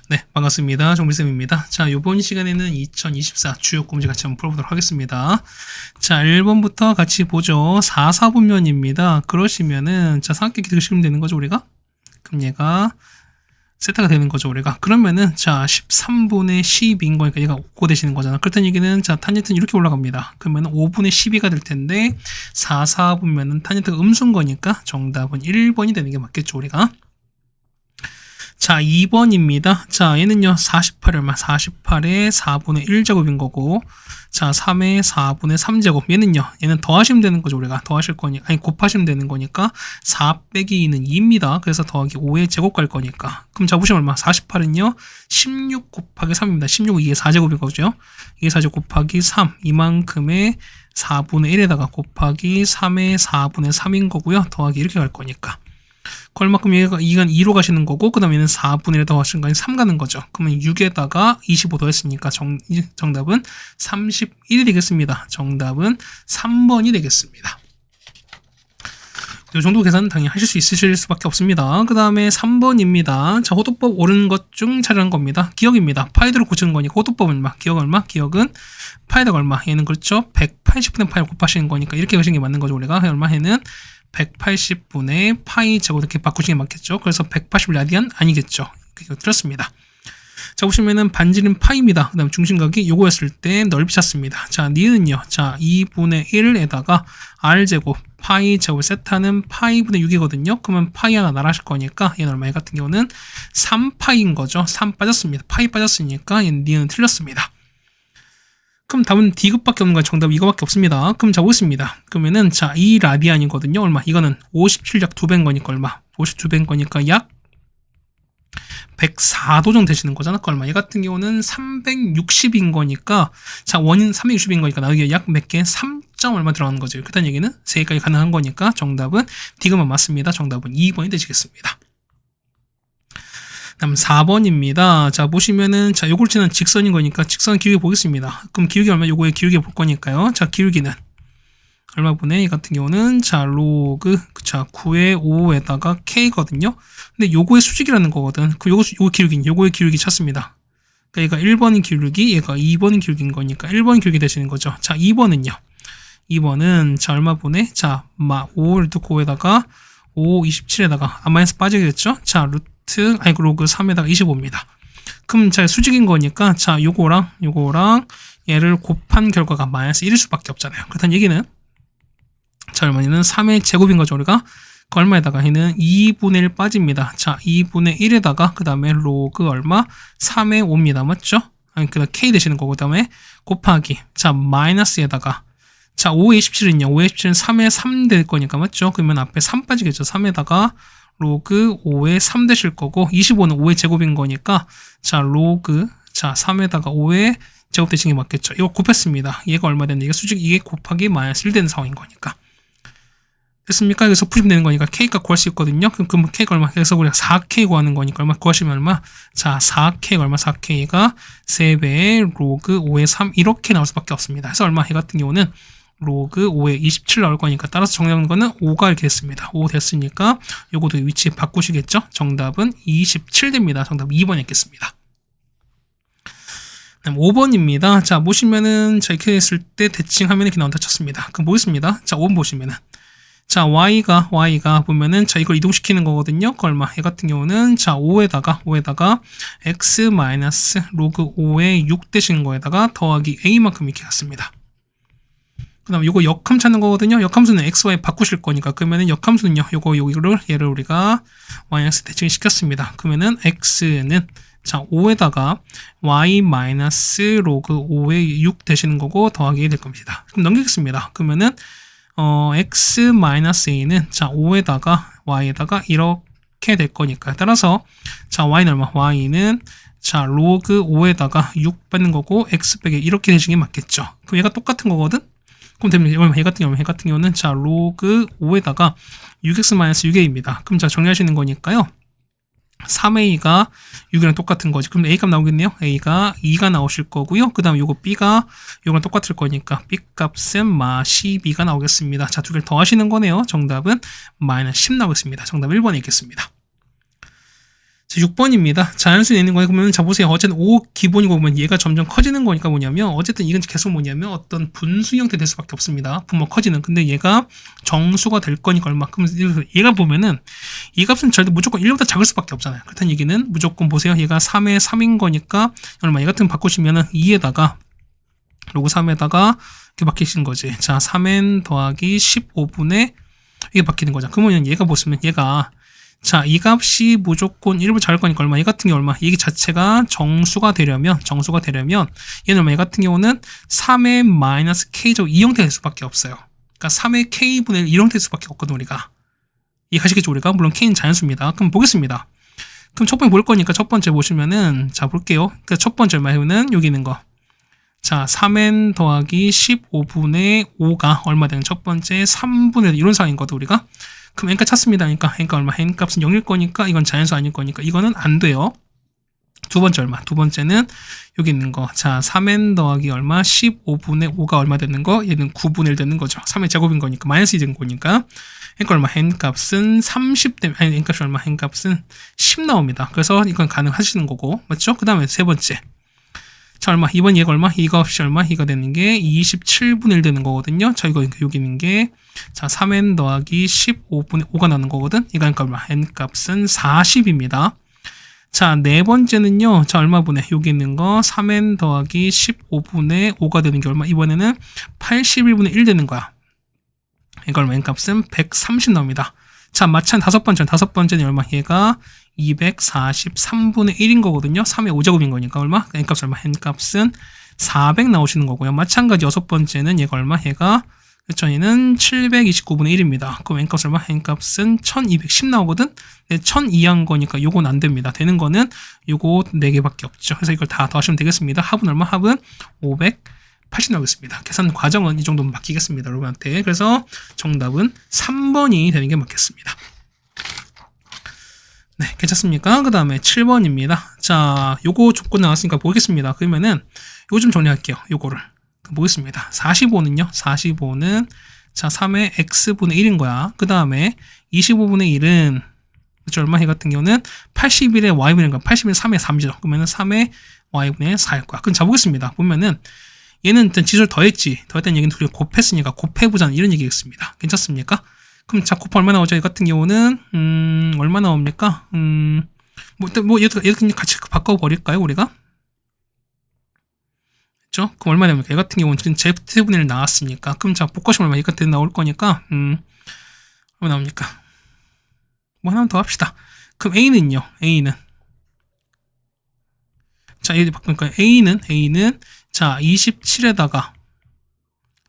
네, 반갑습니다. 정밀쌤입니다. 자, 요번 시간에는 2024 주요 문제 같이 한번 풀어보도록 하겠습니다. 자, 1번부터 같이 보죠. 4, 4분면입니다. 그러시면은, 자, 삼각형 기르시면 되는 거죠, 우리가? 그럼 얘가 세타가 되는 거죠, 우리가. 그러면은, 자, 13분의 12인 거니까 얘가 5고 되시는 거잖아. 그렇다는 얘기는, 자, 탄젠트는 이렇게 올라갑니다. 그러면은 5분의 12가 될 텐데, 4, 4분면은 탄젠트가 음수인 거니까 정답은 1번이 되는 게 맞겠죠, 우리가. 자, 2번입니다. 자, 얘는요, 48이 얼마? 48의 4분의 1제곱인 거고, 자, 3의 4분의 3제곱. 얘는 더하시면 되는 거죠, 우리가. 더하실 거니까, 아니, 곱하시면 되는 거니까, 4 빼기 2는 2입니다. 그래서 더하기 5의 제곱 갈 거니까. 그럼 자, 보시면 얼마? 48은요, 16 곱하기 3입니다. 16은 이게 4제곱인 거죠. 이게 4제곱 곱하기 3. 이만큼의 4분의 1에다가 곱하기 3의 4분의 3인 거고요. 더하기 이렇게 갈 거니까. 얼마큼 이건 2로 가시는 거고, 그 다음에 얘는 4분의 1 더하시는 거 아니면 3 가는 거죠. 그러면 6에다가 25 더했으니까 정답은 31이 되겠습니다. 정답은 3번이 되겠습니다. 이 정도 계산은 당연히 하실 수 있으실 수밖에 없습니다. 그 다음에 3번입니다. 자, 호도법 옳은 것 중 찾으라는 겁니다. 기억입니다. 파이드로 고치는 거니까 호도법은 얼마? 기억 얼마? 기억은 파이드가 얼마? 얘는 그렇죠. 180분의 파이 곱하시는 거니까 이렇게 하시는 게 맞는 거죠. 우리가 얼마? 얘는 180분의 파이 제곱 이렇게 바꾸시는 게 맞겠죠. 그래서 180 라디안 아니겠죠. 그거 틀렸습니다. 자, 보시면은 반지름 파이입니다. 그 다음 중심각이 요거였을 때 넓이 찾습니다. 자, 니은요. 자, 2분의 1에다가 r제곱 파이 제곱 세타는 파이분의 6이거든요. 그러면 파이 하나 나라실 거니까 얘는 얼마? 얘 같은 경우는 3파이인 거죠. 3 빠졌습니다. 파이 빠졌으니까 얘는 니은은 틀렸습니다. 그럼 답은 D급밖에 없는 거야. 정답 이거밖에 없습니다. 그럼 자, 보겠습니다. 그러면은, 자, 2라디안이거든요. 얼마? 이거는 57약 2배인 거니까 얼마? 52배인 거니까 약 104도 정도 되시는 거잖아. 그 얼마? 얘 같은 경우는 360인 거니까, 자, 원인 360인 거니까 나중에 약 몇 개? 3점 얼마 들어가는 거죠. 그렇다는 얘기는 3개까지 가능한 거니까 정답은 D급만 맞습니다. 정답은 2번이 되시겠습니다. 다음 4번입니다. 자, 보시면은, 자, 요걸 치는 직선인 거니까 직선 기울기 보겠습니다. 그럼 기울기 얼마? 요거의 기울기 볼 거니까요. 자, 기울기는 얼마 분의 이 같은 경우는, 자, 로그, 자, 9의 5에다가 K거든요. 근데 요거의 수직이라는 거거든. 요거 기울기는, 요거의 기울기 찾습니다. 그러니까 얘가 1번인 기울기, 얘가 2번인 기울기인 거니까 1번 기울기 되시는 거죠. 자, 2번은요. 2번은, 자, 얼마 분의, 자, 5를 듣고 5에다가 5, 27에다가, 마이너스 빠지겠죠? 자, 로그 3에다가 25입니다. 그럼 자, 수직인 거니까 자, 요거랑 얘를 곱한 결과가 마이너스 1일 수밖에 없잖아요. 그렇다는 얘기는 자, 얼마냐면 3의 제곱인 거죠. 우리가 그 얼마에다가 얘는 2분의 1 빠집니다. 자, 2분의 1에다가 그 다음에 로그 얼마? 3의 5입니다. 맞죠? 아니, 그 다음 K 되시는 거고 그 다음에 곱하기 자, 마이너스에다가 자, 5의 27은요. 5의 27은 3의 3 될 거니까 맞죠? 그러면 앞에 3 빠지겠죠. 3에다가 로그 5의 3 되실 거고 25는 5의 제곱인 거니까 자, 로그 자, 3에다가 5의 제곱 되시는 게 맞겠죠. 이거 곱했습니다. 얘가 얼마 되는데 이게 수직 이게 곱하기 마이너스 1 되는 상황인 거니까. 됐습니까? 여기서 푸시면 되는 거니까 K값 구할 수 있거든요. 그럼 K가 얼마? 그래서 우리가 4K 구하는 거니까 얼마 구하시면 얼마? 자, 4K가 얼마? 4K가 3배의 로그 5의 3 이렇게 나올 수밖에 없습니다. 그래서 얼마? 얘 같은 경우는 로그 5에 27 나올 거니까 따라서 정답한 거는 5가 이렇게 됐습니다. 5 됐으니까 요것도 위치 바꾸시겠죠? 정답은 27 됩니다. 정답 2번 했겠습니다. 다음 5번입니다. 자, 보시면은 자, 이렇게 했을 때 대칭 화면에 이렇게 나온다 쳤습니다. 그럼 보겠습니다. 자, 5번 보시면은 자, y가 보면은 자, 이걸 이동시키는 거거든요. 그 얼마? 얘 같은 경우는 자, 5에다가 x 마이너스 로그 5의 6 되시는 거에다가 더하기 a만큼 이렇게 갔습니다. 그 다음 요거 역함 찾는 거거든요. 역함수는 xy 바꾸실 거니까 그러면은 역함수는요. 얘를 우리가 yx 대칭 시켰습니다. 그러면은 x는 자, 5에다가 y 마이너스 로그 5의 6 되시는 거고 더하기 될 겁니다. 그럼 넘기겠습니다. 그러면은 x 마이너스 a는 자, 5에다가 y에다가 이렇게 될 거니까 따라서 자, y는 얼마? y는 자, 로그 5에다가 6 받는 거고 x 빼기 이렇게 되시는 게 맞겠죠. 그럼 얘가 똑같은 거거든. 그럼 됩니다. 얘 같은 경우는 자, 로그 5에다가 6x-6a입니다. 그럼 자, 정리하시는 거니까요. 3a가 6이랑 똑같은 거지. 그럼 a 값 나오겠네요. a가 2가 나오실 거고요. 그 다음 요거 b가 요거랑 똑같을 거니까 b 값은 12가 나오겠습니다. 자, 두 개를 더하시는 거네요. 정답은 마이너스 10 나오겠습니다. 정답 1번에 있겠습니다. 자, 6번입니다. 자연수에 있는 거에 보면, 자, 보세요. 어쨌든 5 기본이고 보면 얘가 점점 커지는 거니까 뭐냐면, 어쨌든 이건 계속 뭐냐면 어떤 분수 형태 될 수밖에 없습니다. 분모 커지는. 근데 얘가 정수가 될 거니까 얼마. 그럼 얘가 보면은, 이 값은 절대 무조건 1보다 작을 수밖에 없잖아요. 그렇다는 얘기는 무조건 보세요. 얘가 3에 3인 거니까, 얼마. 얘 같은 거 바꾸시면은 2에다가, 로그 3에다가, 이렇게 바뀌신 거지. 자, 3n 더하기 15분의, 이게 바뀌는 거죠. 그러면 얘가 보시면 얘가, 자, 이 값이 무조건 1보 작을 거니까 얼마? 얘 같은 경우 얼마? 이게 자체가 정수가 되려면 얘는 얼마? 얘 같은 경우는 3의 마이너스 k제곱 이 형태 될 수밖에 없어요. 그러니까 3의 k분의 1 이 형태 될 수밖에 없거든 우리가. 이해가시겠죠 우리가? 물론 k는 자연수입니다. 그럼 보겠습니다. 그럼 첫 번째 볼 거니까 첫 번째 보시면은, 자, 볼게요. 그러니까 첫 번째 얼마는 여기 있는 거. 자, 3n 더하기 15분의 5가 얼마 되는 첫 번째 3분의 1 이런 상황인 거죠 우리가. 그럼 n값 찾습니다. 그러니까 n가 얼마? n값은 0일 거니까 이건 자연수 아닐 거니까 이거는 안 돼요. 두 번째 얼마? 두 번째는 여기 있는 거. 자, 3n 더하기 얼마? 15분의 5가 얼마 되는 거? 얘는 9분의 1 되는 거죠. 3의 제곱인 거니까 마이너스 2 된 거니까 n값 얼마? n값은 30 되면 아니 n값이 얼마? n값은 10 나옵니다. 그래서 이건 가능하시는 거고 맞죠? 그 다음에 세 번째. 자, 얼마? 이번 얘가 얼마? 이 값이 얼마? 이가 되는 게 27분의 1 되는 거거든요. 자, 이거 여기 있는 게, 자, 3n 더하기 15분의 5가 나는 거거든. 이거 그러니까 얼마? n 값은 40입니다. 자, 네 번째는요. 자, 얼마 분의? 여기 있는 거 3n 더하기 15분의 5가 되는 게 얼마? 이번에는 81분의 1 되는 거야. 이거 얼마? n 값은 130 나옵니다. 자, 마찬가지 다섯 번째는 얼마? 얘가 243분의 1인 거거든요. 3의 5제곱인 거니까 얼마? n값 얼마? n값은 400 나오시는 거고요. 마찬가지 여섯 번째는 얘가 얼마? 얘가 그렇죠. 얘는 729분의 1입니다. 그럼 n값 얼마? n값은 1210 나오거든? 근데 1000 이하인 거니까 요건 안 됩니다. 되는 거는 요거 4개밖에 없죠. 그래서 이걸 다 더하시면 되겠습니다. 합은 얼마? 합은 580 나오겠습니다. 계산 과정은 이 정도면 맡기겠습니다. 여러분한테. 그래서 정답은 3번이 되는 게 맞겠습니다. 네, 괜찮습니까? 그 다음에 7번입니다. 자, 요거 조건 나왔으니까 보겠습니다. 그러면은, 요거 좀 정리할게요. 요거를. 보겠습니다. 45는, 자, 3의 x분의 1인 거야. 그 다음에 25분의 1은, 그쵸, 얼마? 이 같은 경우는 81의 y분의 거, 81의 3의 3이죠. 그러면은 3의 y분의 4일 거야. 그럼 자, 보겠습니다. 보면은, 얘는 일단 지수를 더했지. 더했다는 얘기는 둘이 곱했으니까 곱해보자는 이런 얘기겠습니다. 괜찮습니까? 그럼 자, 곱하 얼마 나오죠? 이 같은 경우는, 얼마 나옵니까? 얘도 같이 바꿔버릴까요, 우리가? 그렇죠? 그럼 얼마 나옵니까? 얘 같은 경우는 지금 Z분의 1 나왔으니까. 그럼 자, 복합식 얼마? 얘 같은 나올 거니까, 얼마 나옵니까? 뭐 하나만 더 합시다. 그럼 A는요? A는. 자, 얘 바꾸니까 A는, 자, 27에다가,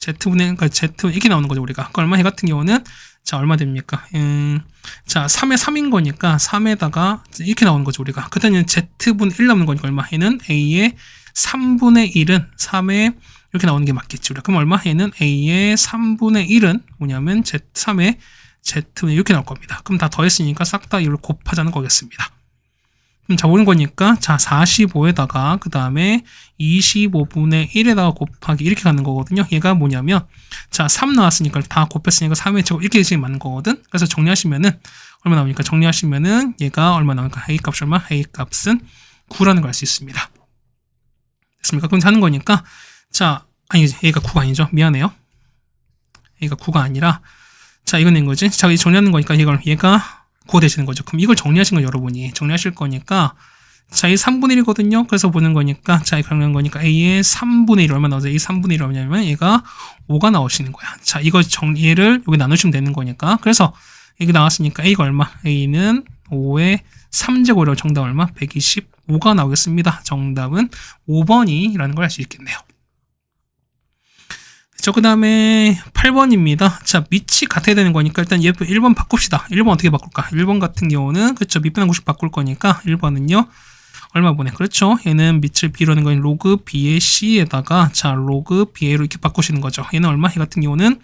Z분의, 그러니까 Z분의 이렇게 나오는 거죠, 우리가. 그 얼마? 얘 같은 경우는, 자, 얼마 됩니까? 자, 3에 3인 거니까 3에다가 이렇게 나오는 거죠, 우리가. 그다음에 Z분의 1 나오는 거니까 얼마? 얘는 A의 3분의 1은 3에 이렇게 나오는 게 맞겠지, 우리가. 그럼 얼마? 얘는 A의 3분의 1은 뭐냐면 3의 Z분의 이렇게 나올 겁니다. 그럼 다 더했으니까 싹 다 이걸 곱하자는 거겠습니다. 그럼 자, 보는 거니까, 자, 45에다가, 그 다음에 25분의 1에다가 곱하기 이렇게 가는 거거든요. 얘가 뭐냐면, 자, 3 나왔으니까 다 곱했으니까 3의 제곱 이렇게 지금 맞는 거거든. 그래서 정리하시면은, 얼마 나오니까? 정리하시면은, 얘가 얼마 나오니까? A 값이 얼마? A 값은 9라는 걸 알 수 있습니다. 됐습니까? 그럼 하는 거니까, 자, 아니, A가 9가 아니죠. 미안해요. A가 9가 아니라, 자, 이건 낸 거지. 자, 이 정리하는 거니까, 얘가 9가 되시는 거죠. 그럼 이걸 정리하신 거 여러분이 정리하실 거니까, 자, 이 3분의 1이거든요. 그래서 보는 거니까, 자, 이 정리한 거니까 A의 3분의 1 얼마 나오죠? 이 3분의 1 얼마냐면 얘가 5가 나오시는 거야. 자, 이거 얘를 여기 나누시면 되는 거니까. 그래서 이게 나왔으니까 A가 얼마? A는 5의 3제곱이라고 정답 얼마? 125가 나오겠습니다. 정답은 5번이라는 걸 알 수 있겠네요. 그 다음에 8번입니다. 자, 밑이 같아야 되는 거니까 일단 얘 1번 바꿉시다. 1번 어떻게 바꿀까? 1번 같은 경우는, 그쵸, 밑변한 공식 바꿀 거니까 1번은요, 얼마 보내? 그렇죠. 얘는 밑을 B라는 건 로그 B의 C에다가, 자, 로그 B로 이렇게 바꾸시는 거죠. 얘는 얼마? 얘 같은 경우는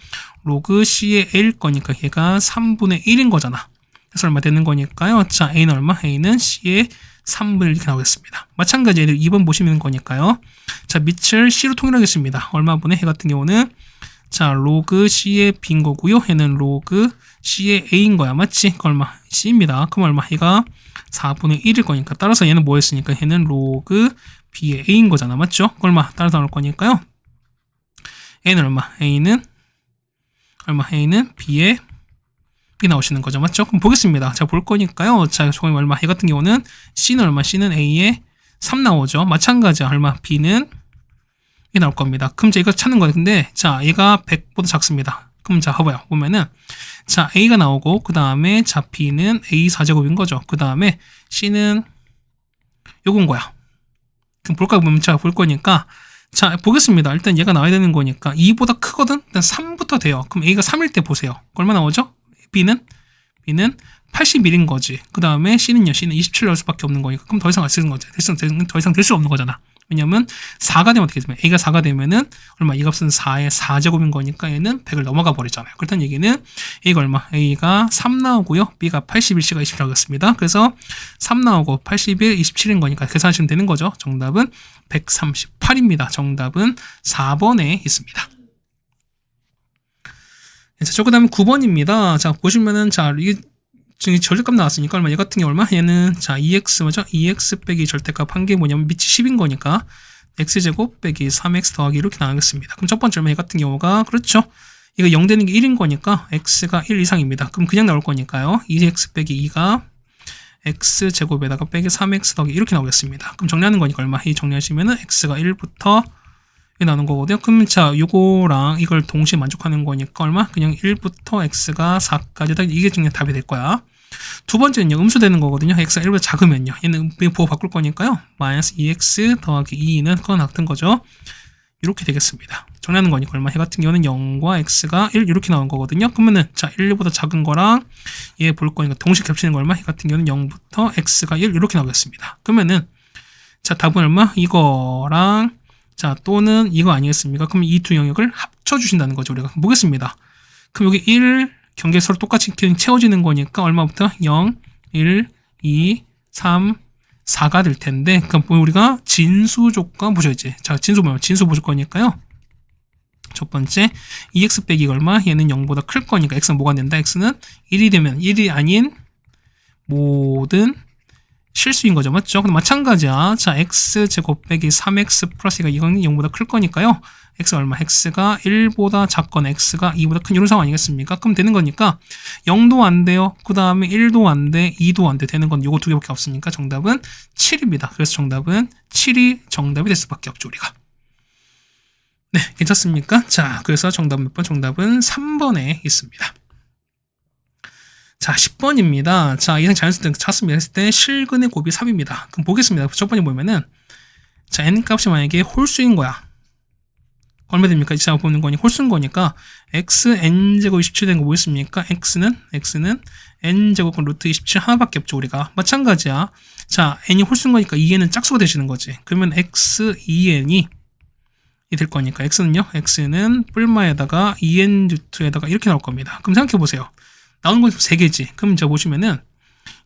로그 C의 A일 거니까 얘가 3분의 1인 거잖아. 그래서 얼마 되는 거니까요. 자, A는 얼마? A는 C의 3분의 1 이렇게 나오겠습니다. 마찬가지 얘를 2번 보시면 거니까요. 자, 밑을 C로 통일하겠습니다. 얼마 분의 해 같은 경우는, 자, 로그 C의 B인 거고요. 얘는 로그 C의 A인 거야. 맞지? 그 얼마? C입니다. 그럼 얼마? 얘가 4분의 1일 거니까 따라서 얘는 뭐였으니까 얘는 로그 b의 a인 거잖아. 맞죠? 얼마? 따라서 나올 거니까요. a는 얼마? a는 얼마? a는 b의 b 나오시는 거죠. 맞죠? 그럼 보겠습니다. 자, 볼 거니까요. 자, 조금 얼마? 얘 같은 경우는 c는 얼마? c는 a의 3 나오죠. 마찬가지야. 얼마? b는 이 나올 겁니다. 그럼 이거 찾는 거예요. 근데 자, 얘가 100보다 작습니다. 그럼 자, 봐봐요. 보면은 자, a가 나오고 그 다음에 자, b는 a 4제곱인 거죠. 그 다음에 c는 요건 거야. 그럼 볼까 보면 자, 볼 거니까 자, 보겠습니다. 일단 얘가 나와야 되는 거니까 2보다 크거든. 일단 3부터 돼요. 그럼 a가 3일 때 보세요. 얼마 나오죠? b는 81인 거지. 그 다음에 c는요. c는 27 넣을 수밖에 없는 거니까 그럼 더 이상 안 쓰는 거죠. 더 이상 될 수 없는 거잖아. 왜냐면 4가 되면 어떻게 되면 a가 4가 되면은 얼마? 이 값은 4의 4제곱인 거니까 얘는 100을 넘어가 버리잖아요. 그렇다는 얘기는 a가 얼마? a가 3 나오고요. b가 81, c가 27 하겠습니다. 그래서 3 나오고 81, 27인 거니까 계산하시면 되는 거죠. 정답은 138입니다. 정답은 4번에 있습니다. 자, 그 다음에 9번입니다. 자, 보시면은 자, 이게 지금 절대값 나왔으니까 얼마? 얘 같은 게 얼마? 얘는 자 2x 뭐죠? 2x 빼기 절대값 한 게 뭐냐면 밑이 10인 거니까 x제곱 빼기 3x 더하기 이렇게 나오겠습니다. 그럼 첫 번째 얼마? 얘 같은 경우가 그렇죠? 이거 0 되는 게 1인 거니까 x가 1 이상입니다. 그럼 그냥 나올 거니까요. 2x 빼기 2가 x제곱에다가 빼기 3x 더하기 이렇게 나오겠습니다. 그럼 정리하는 거니까 얼마? 이 정리하시면은 x가 1부터 나오는 거거든요. 그럼 자, 요거랑 이걸 동시에 만족하는 거니까 얼마? 그냥 1부터 x가 4까지 다 이게 그냥 답이 될 거야. 두 번째는요, 음수되는 거거든요. x가 1보다 작으면요. 얘는 부호 바꿀 거니까요. 마이너스 2x 더하기 2는 그건 같은 거죠. 이렇게 되겠습니다. 정리하는 거니까 얼마? 얘 같은 경우는 0과 x가 1 이렇게 나온 거거든요. 그러면은 자, 1보다 작은 거랑 얘 볼 거니까 동시에 겹치는 거 얼마? 얘 같은 경우는 0부터 x가 1 이렇게 나오겠습니다. 그러면은 자, 답은 얼마? 이거랑 자, 또는 이거 아니겠습니까? 그럼 이 두 영역을 합쳐주신다는 거죠. 우리가 보겠습니다. 그럼 여기 1 경계 서로 똑같이 채워지는 거니까 얼마부터? 0, 1, 2, 3, 4가 될 텐데 그럼 우리가 진수 조건 보셔야지. 자, 진수 뭐야? 진수 보실 거니까요. 첫 번째 2x 빼기 얼마? 얘는 0보다 클 거니까 x는 뭐가 된다? x는 1이 되면 1이 아닌 모든 실수인 거죠. 맞죠? 근데 마찬가지야. 자, x제곱 빼기 3x 플러스 이거는 0보다 클 거니까요. x가 얼마? x가 1보다 작거나 x가 2보다 큰 이런 상황 아니겠습니까? 그럼 되는 거니까 0도 안 돼요. 그 다음에 1도 안 돼. 2도 안 돼. 되는 건 요거 두 개밖에 없으니까 정답은 7입니다. 그래서 정답은 7이 정답이 될 수밖에 없죠. 우리가. 네, 괜찮습니까? 자, 그래서 정답 몇 번? 정답은 3번에 있습니다. 자, 10번입니다. 자, 이상 자연수를 찾습니다. 했을 때 실근의 곱이 3입니다. 그럼 보겠습니다. 첫 번째 보면은 자, n값이 만약에 홀수인 거야. 얼마 됩니까? 자, 보는 거니 홀수인 거니까 x n제곱 27 된 거 뭐였습니까? x는 n제곱 루트 27 하나밖에 없죠. 우리가. 마찬가지야. 자, n이 홀수인 거니까 2n은 짝수가 되시는 거지. 그러면 x 2n이 될 거니까 x는 뿔마에다가 2n 루트에다가 이렇게 나올 겁니다. 그럼 생각해 보세요. 나오는 건 3개지. 그럼 저 보시면은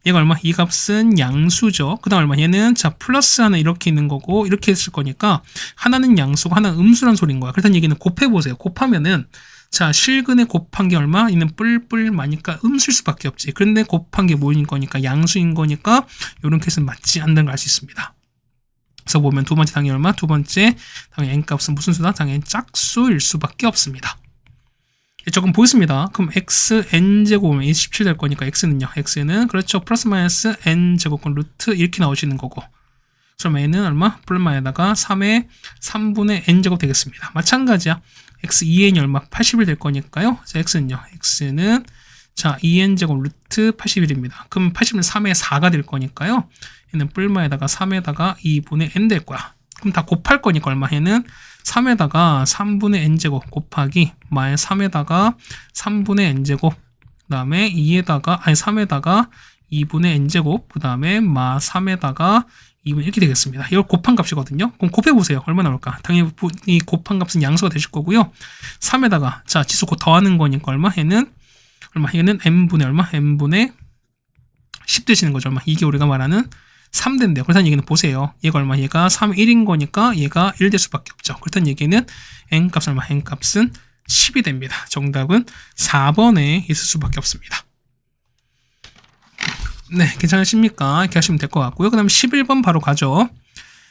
얘가 얼마? 이 값은 양수죠. 그 다음 얼마? 얘는 자 플러스 하나 이렇게 있는 거고 이렇게 했을 거니까 하나는 양수고 하나는 음수란 소리인 거야. 그렇다는 얘기는 곱해보세요. 곱하면은 자 실근에 곱한 게 얼마? 얘는 뿔뿔 마니까 음수일 수밖에 없지. 그런데 곱한 게 뭐인 거니까 양수인 거니까 이런 케이스는 맞지 않는 걸 알 수 있습니다. 그래서 보면 두 번째 당연히 얼마? 두 번째 당연히 n값은 무슨 수다? 당연히 짝수일 수밖에 없습니다. 조금 보겠습니다. 그럼 x n제곱은 27 될 거니까 x는요. x는 그렇죠. 플러스 마이너스 n제곱권 루트 이렇게 나오시는 거고 그럼 n은 얼마? 뿔마에다가 3의 3분의 n제곱 되겠습니다. 마찬가지야. x 2n이 얼마? 81 될 거니까요. 자, x는요. x는 자 2n제곱 루트 81입니다. 그럼 80은 3의 4가 될 거니까요. 얘는 뿔마에다가 3에다가 2분의 n 될 거야. 그럼 다 곱할 거니까 얼마? 얘는 3에다가 3분의 n제곱 곱하기 마이너스 3에다가 3분의 n제곱 그 다음에 3에다가 2분의 n제곱 그 다음에 마 3에다가 2분 이렇게 되겠습니다. 이걸 곱한 값이거든요. 그럼 곱해보세요. 얼마 나올까? 당연히 이 곱한 값은 양수가 되실 거고요. 3에다가 자 지수 곧 더하는 거니까 얼마? 얘는 n분의 얼마? n분의 10 되시는 거죠. 얼마? 이게 우리가 말하는 3 된대요. 그렇다는 얘기는 보세요. 얘가 얼마? 얘가 3, 1인 거니까 얘가 1 될 수밖에 없죠. 그렇다는 얘기는 n값은 얼마? n값은 10이 됩니다. 정답은 4번에 있을 수밖에 없습니다. 네, 괜찮으십니까? 이렇게 하시면 될 것 같고요. 그 다음에 11번 바로 가죠.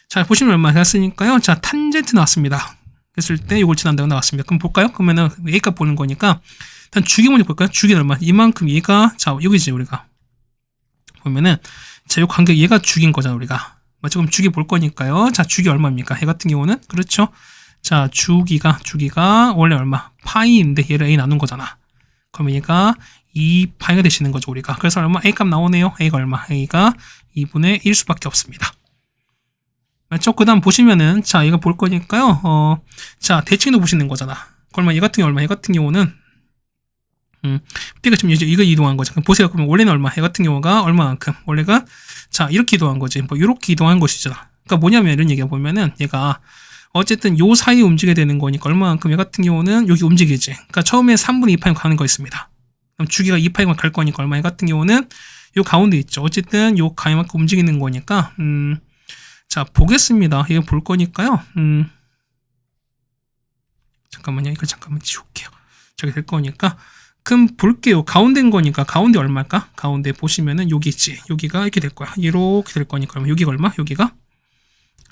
자, 보시면 얼마 됐으니까요. 자, 탄젠트 나왔습니다. 했을 때 이걸 지난다고 나왔습니다. 그럼 볼까요? 그러면은 A값 보는 거니까 일단 주기 먼저 볼까요? 주기는 얼마? 이만큼 얘가, 자, 여기지, 우리가. 보면은, 자, 요 간격 얘가 주기인 거잖아, 우리가. 맞죠? 그럼 주기 볼 거니까요. 자, 주기 얼마입니까? 얘 같은 경우는? 그렇죠? 자, 주기가 원래 얼마? 파이인데 얘를 A 나눈 거잖아. 그러면 얘가 2파이가 되시는 거죠, 우리가. 그래서 얼마? A값 나오네요. A가 얼마? A가 2분의 1 수밖에 없습니다. 맞죠? 그 다음 보시면은, 자, 얘가 볼 거니까요. 자, 대칭도 보시는 거잖아. 그러면 얘 같은 경우 얼마? 얘 같은 경우는, B가 지금 이거 이동한 거죠. 그럼 보세요. 그러면 원래는 얼마? 얘 같은 경우가 얼마만큼? 원래가, 자, 이렇게 이동한 거지. 뭐, 이렇게 이동한 것이잖아. 그러니까 뭐냐면 이런 얘기가 보면은, 얘가, 어쨌든 요 사이에 움직여야 되는 거니까 얼마만큼? 얘 같은 경우는 여기 움직이지. 그러니까 처음에 3분의 2파이 가는 거 있습니다. 그럼 주기가 2파이만 갈 거니까 얼마? 얘 같은 경우는 요 가운데 있죠. 어쨌든 요 가만큼 움직이는 거니까, 자, 보겠습니다. 이거 볼 거니까요. 잠깐만요. 이걸 잠깐만 지울게요. 저기 될 거니까. 그럼 볼게요. 가운데인 거니까. 가운데 얼마일까? 가운데 보시면은 여기 있지. 여기가 이렇게 될 거야. 이렇게 될 거니까. 그러면 여기가 얼마? 여기가?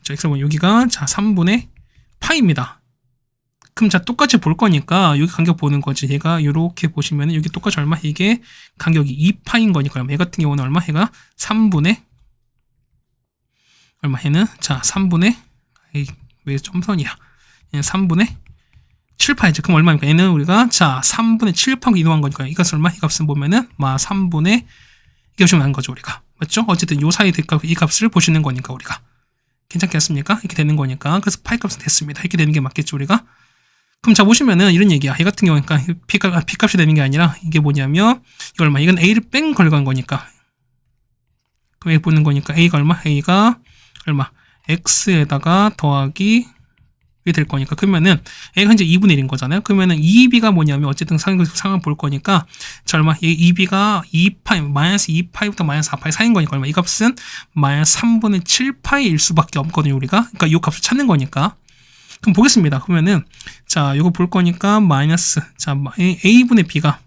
자, X 보면 여기가, 자, 3분의 파입니다. 그럼 자, 똑같이 볼 거니까 여기 간격 보는 거지. 얘가 이렇게 보시면은 여기 똑같이 얼마? 이게 간격이 2파인 거니까. 얘 같은 경우는 얼마? 얘가 3분의 얼마? 얘는 자 3분의 왜 점선이야? 얘는 3분의 7파이지. 그럼 얼마입니까? 얘는 우리가 자 3분의 7파로 이동한 거니까 이 값은 얼마? 이 값은 보면은 3분의 이게 보시면 안 거죠 우리가. 맞죠? 어쨌든 요 사이 이 값을 보시는 거니까 우리가. 괜찮겠습니까? 이렇게 되는 거니까. 그래서 파이 값은 됐습니다. 이렇게 되는 게 맞겠죠 우리가. 그럼 자 보시면은 이런 얘기야. 얘 같은 경우니까 B값이 되는 게 아니라 이게 뭐냐면 이거 얼마? 이건 A를 뺀 걸간 거니까. 그럼 A 보는 거니까 A가 얼마? A가 얼마? X에다가 더하기 이게 될 거니까. 그러면은 A가 현재 2분의 1인 거잖아요. 그러면은 2B가 뭐냐면 어쨌든 상황 볼 거니까 자 얼마? 2B가 2파이 마이너스 2파이부터 마이너스 4파이 사이인 거니까 얼마? 이 값은 마이너스 3분의 7파이일 수밖에 없거든요 우리가. 그러니까 이 값을 찾는 거니까. 그럼 보겠습니다. 그러면은 자 이거 볼 거니까 마이너스 자 A분의 B가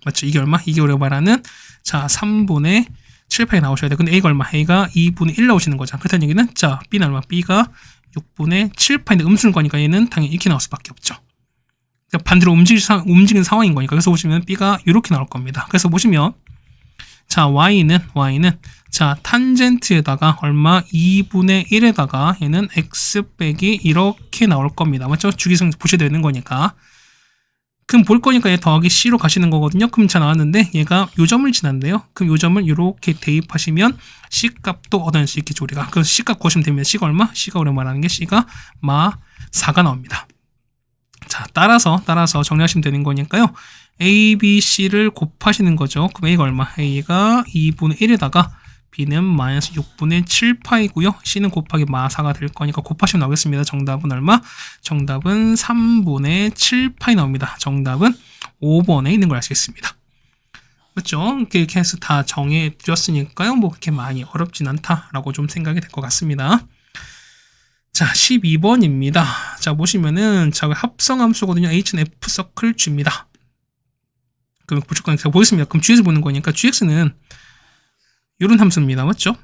맞죠? 이게 얼마? 이게 우리가 말하는 자 3분의 7파이 나오셔야 돼. 근데 A가 얼마? A가 2분의 1 나오시는 거잖아. 그렇다는 얘기는 자 B는 얼마? B가 6분의 7파인데 음수인 거니까 얘는 당연히 이렇게 나올 수밖에 없죠. 그러니까 반대로 움직이는 상황인 거니까. 그래서 보시면 B가 이렇게 나올 겁니다. 그래서 보시면 자 Y는 자 탄젠트에다가 얼마? 2분의 1에다가 얘는 X 빼기 이렇게 나올 겁니다. 맞죠? 주기성 보셔야 되는 거니까. 그럼 볼 거니까 얘 더하기 C로 가시는 거거든요. 그럼 자 나왔는데 얘가 요 점을 지난대요. 그럼 요 점을 이렇게 대입하시면 C 값도 얻어낼 수 있겠죠 우리가. 그래서 C 값 구하시면 됩니다. C가 얼마? C가 우리가 말하는 게 C가 4가 나옵니다. 자 따라서 정리하시면 되는 거니까요. A, B, C를 곱하시는 거죠. 그럼 A가 얼마? A가 2분의 1에다가 B는 마이너스 6분의 7파이고요. C는 곱하기 4가 될 거니까 곱하시면 나오겠습니다. 정답은 얼마? 정답은 3분의 7파이 나옵니다. 정답은 5번에 있는 걸 알 수 있습니다. 그렇죠? 이렇게 해서 다 정해 드렸으니까요. 뭐 그렇게 많이 어렵진 않다라고 좀 생각이 될 것 같습니다. 자, 12번입니다. 자, 보시면은 자, 합성함수거든요. H는 F 서클 G입니다. 그럼 무조건 제가 보겠습니다. 그럼 G에서 보는 거니까 GX는 이런 함수입니다. 맞죠?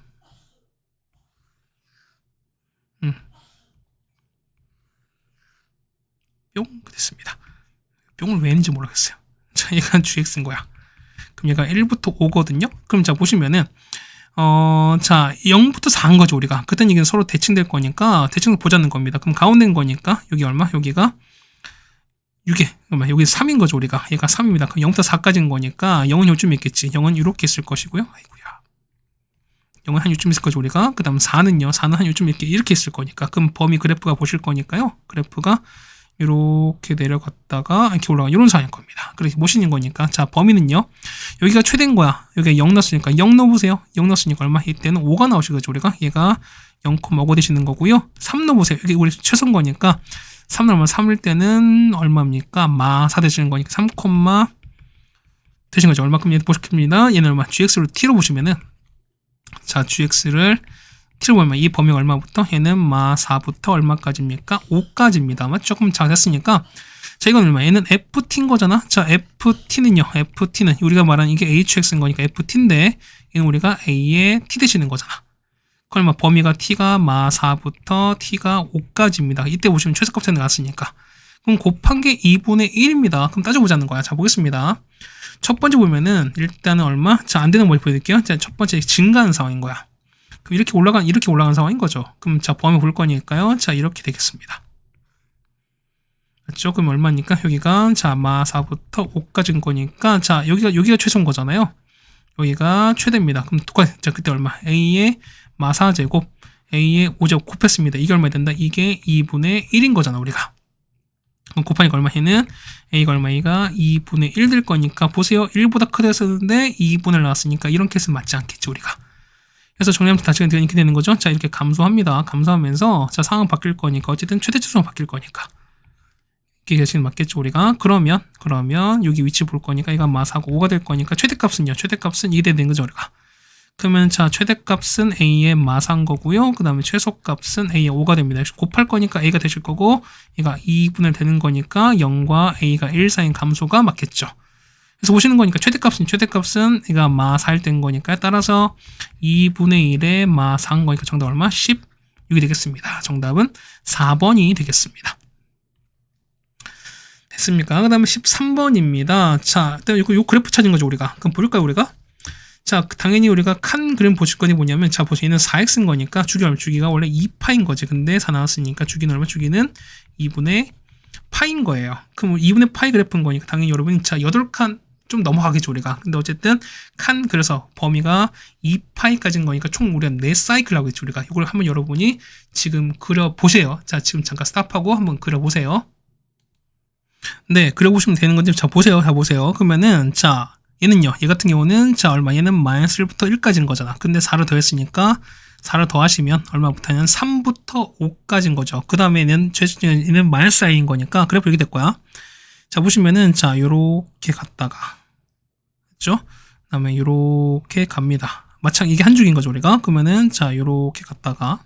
뿅 됐습니다. 뿅을 왜 했는지 모르겠어요. 자, 얘가 GX인 거야. 그럼 얘가 1부터 5거든요. 그럼 자 보시면은 자 0부터 4인 거죠 우리가. 그때 얘기는 서로 대칭될 거니까 대칭을 보자는 겁니다. 그럼 가운데인 거니까 여기 얼마? 여기가 6에 그러면 여기 3인 거죠 우리가. 얘가 3입니다. 그럼 0부터 4까지인 거니까 0은 요쯤 있겠지. 0은 이렇게 있을 것이고요. 아이고야. 0은 한 요쯤 있을 거죠 우리가. 그 다음 4는요. 4는 한 요쯤 이렇게 있을 거니까. 그럼 범위 그래프가 보실 거니까요. 그래프가 이렇게 내려갔다가 이렇게 올라가 이런 상황일 겁니다. 그렇게 보시는 거니까. 자 범위는요. 여기가 최대인 거야. 여기가 0 넣었으니까 0 넣어보세요. 0 넣었으니까 얼마? 이때는 5가 나오시겠죠 우리가. 얘가 0,5 되시는 거고요. 3 넣어보세요. 여기 우리 최소인 거니까 3 넣으면 3일 때는 얼마입니까? 4 되시는 거니까 3, 되신 거죠. 얼마큼 얘 보십니다. 얘는 얼마? GX를 T로 보시면은 자 GX를 t를 보면 이 범위가 얼마부터? 얘는 마 4부터 얼마까지입니까? 5까지입니다. 맞죠? 조금 작았으니까 자, 이건 얼마? 얘는 ft인 거잖아. 자, ft는요. ft는 우리가 말하는 이게 hx인 거니까 ft인데 얘는 우리가 a에 t 대시는 거잖아. 그럼 범위가 t가 마 4부터 t가 5까지입니다. 이때 보시면 최소값이 나왔으니까. 그럼 곱한 게 2분의 1입니다. 그럼 따져보자는 거야. 자, 보겠습니다. 첫 번째 보면은 일단은 얼마? 자, 안 되는 거 보여드릴게요. 자, 첫 번째 증가하는 상황인 거야. 그럼 이렇게 올라간 상황인 거죠. 그럼 자, 범위 볼 거니까요. 자, 이렇게 되겠습니다. 맞죠? 그럼 얼마니까? 여기가 자, 마 4부터 5까지인 거니까 자, 여기가 최소인 거잖아요. 여기가 최대입니다. 그럼 똑같이 자, 그때 얼마? a의 마 4제곱 a의 5제곱 곱했습니다. 이게 얼마 된다? 이게 2분의 1인 거잖아, 우리가. 그럼 곱하니까 얼마? 얘는 a가 얼마? a가 2분의 1 될 거니까 보세요. 1보다 크다 썼는데 2분을 나왔으니까 이런 케이스는 맞지 않겠죠, 우리가. 그래서 정리하면 다시 이렇게 되는 거죠. 자, 이렇게 감소합니다. 감소하면서 자, 상황 바뀔 거니까 어쨌든 최대 최소가 바뀔 거니까 이게 계시는 맞겠죠, 우리가. 그러면 여기 위치 볼 거니까 이가 마사고 5가 될 거니까 최대값은요. 최대값은 이게 되는 거죠, 우리가. 그러면 자, 최대값은 a의 마사인 거고요. 그 다음에 최소값은 a의 5가 됩니다. 곱할 거니까 a가 되실 거고 얘가 2분을 되는 거니까 0과 a가 1 사이인 감소가 맞겠죠. 그래서 보시는 거니까 최대값은 얘가 마 4일 된 거니까 따라서 2분의 1의 마 4인 거니까 정답 얼마? 16이 되겠습니다. 정답은 4번이 되겠습니다. 됐습니까? 그 다음에 13번입니다. 자, 일단 요 그래프 찾은 거죠, 우리가. 그럼 볼까요, 우리가? 자, 당연히 우리가 칸 그램 보실 거니 뭐냐면, 자, 보세요. 얘는 4x인 거니까 주기가 원래 2파인 거지. 근데 4 나왔으니까 주기는 얼마? 주기는 2분의 파인 거예요. 그럼 2분의 파이 그래프인 거니까 당연히 여러분이 자, 8칸 좀 넘어가겠죠, 우리가. 근데 어쨌든 칸 그래서 범위가 2파이까지인 거니까 총 우리가 4사이클 하겠죠, 우리가. 이걸 한번 여러분이 지금 그려 보세요. 자, 지금 잠깐 스탑하고 한번 그려 보세요. 네, 그려보시면 되는 건지, 자, 보세요. 그러면은, 자, 얘는요, 얘 같은 경우는, 자, 얼마? 얘는 마이너스 1부터 1까지인 거잖아. 근데 4를 더했으니까, 4를 더하시면, 얼마부터는 3부터 5까지인 거죠. 그 다음에 얘는 마이너스 i인 거니까, 그래프 이렇게 될 거야. 자, 보시면은, 자, 요렇게 갔다가, 그죠? 그 다음에 요렇게 갑니다. 마찬 이게 한 줄인 거죠, 우리가. 그러면은, 자, 요렇게 갔다가,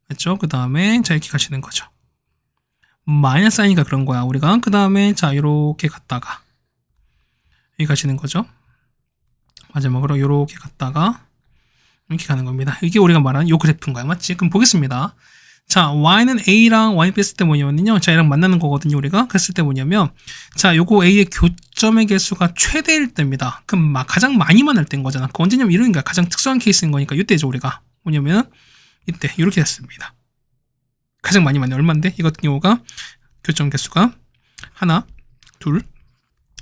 그죠? 그 다음에, 자, 이렇게 가시는 거죠. 마이너스 사인이니까 그런 거야, 우리가. 그 다음에, 자, 요렇게 갔다가, 여기 가시는 거죠. 마지막으로 요렇게 갔다가, 이렇게 가는 겁니다. 이게 우리가 말하는 요 그래프인 거야, 맞지? 그럼 보겠습니다. 자, y는 a랑 y 뺐을 때 뭐냐면요. 자, 얘랑 만나는 거거든요, 우리가. 그랬을 때 뭐냐면, 자, 요거 a의 교점의 개수가 최대일 때입니다. 그럼 가장 많이 만날 때인 거잖아. 그 언제냐면 이런 게 가장 특수한 케이스인 거니까 이때죠, 우리가. 뭐냐면, 이때, 이렇게 됐습니다. 가장 많이 만나요. 얼마인데? 이 같은 경우가 교점 개수가 하나, 둘,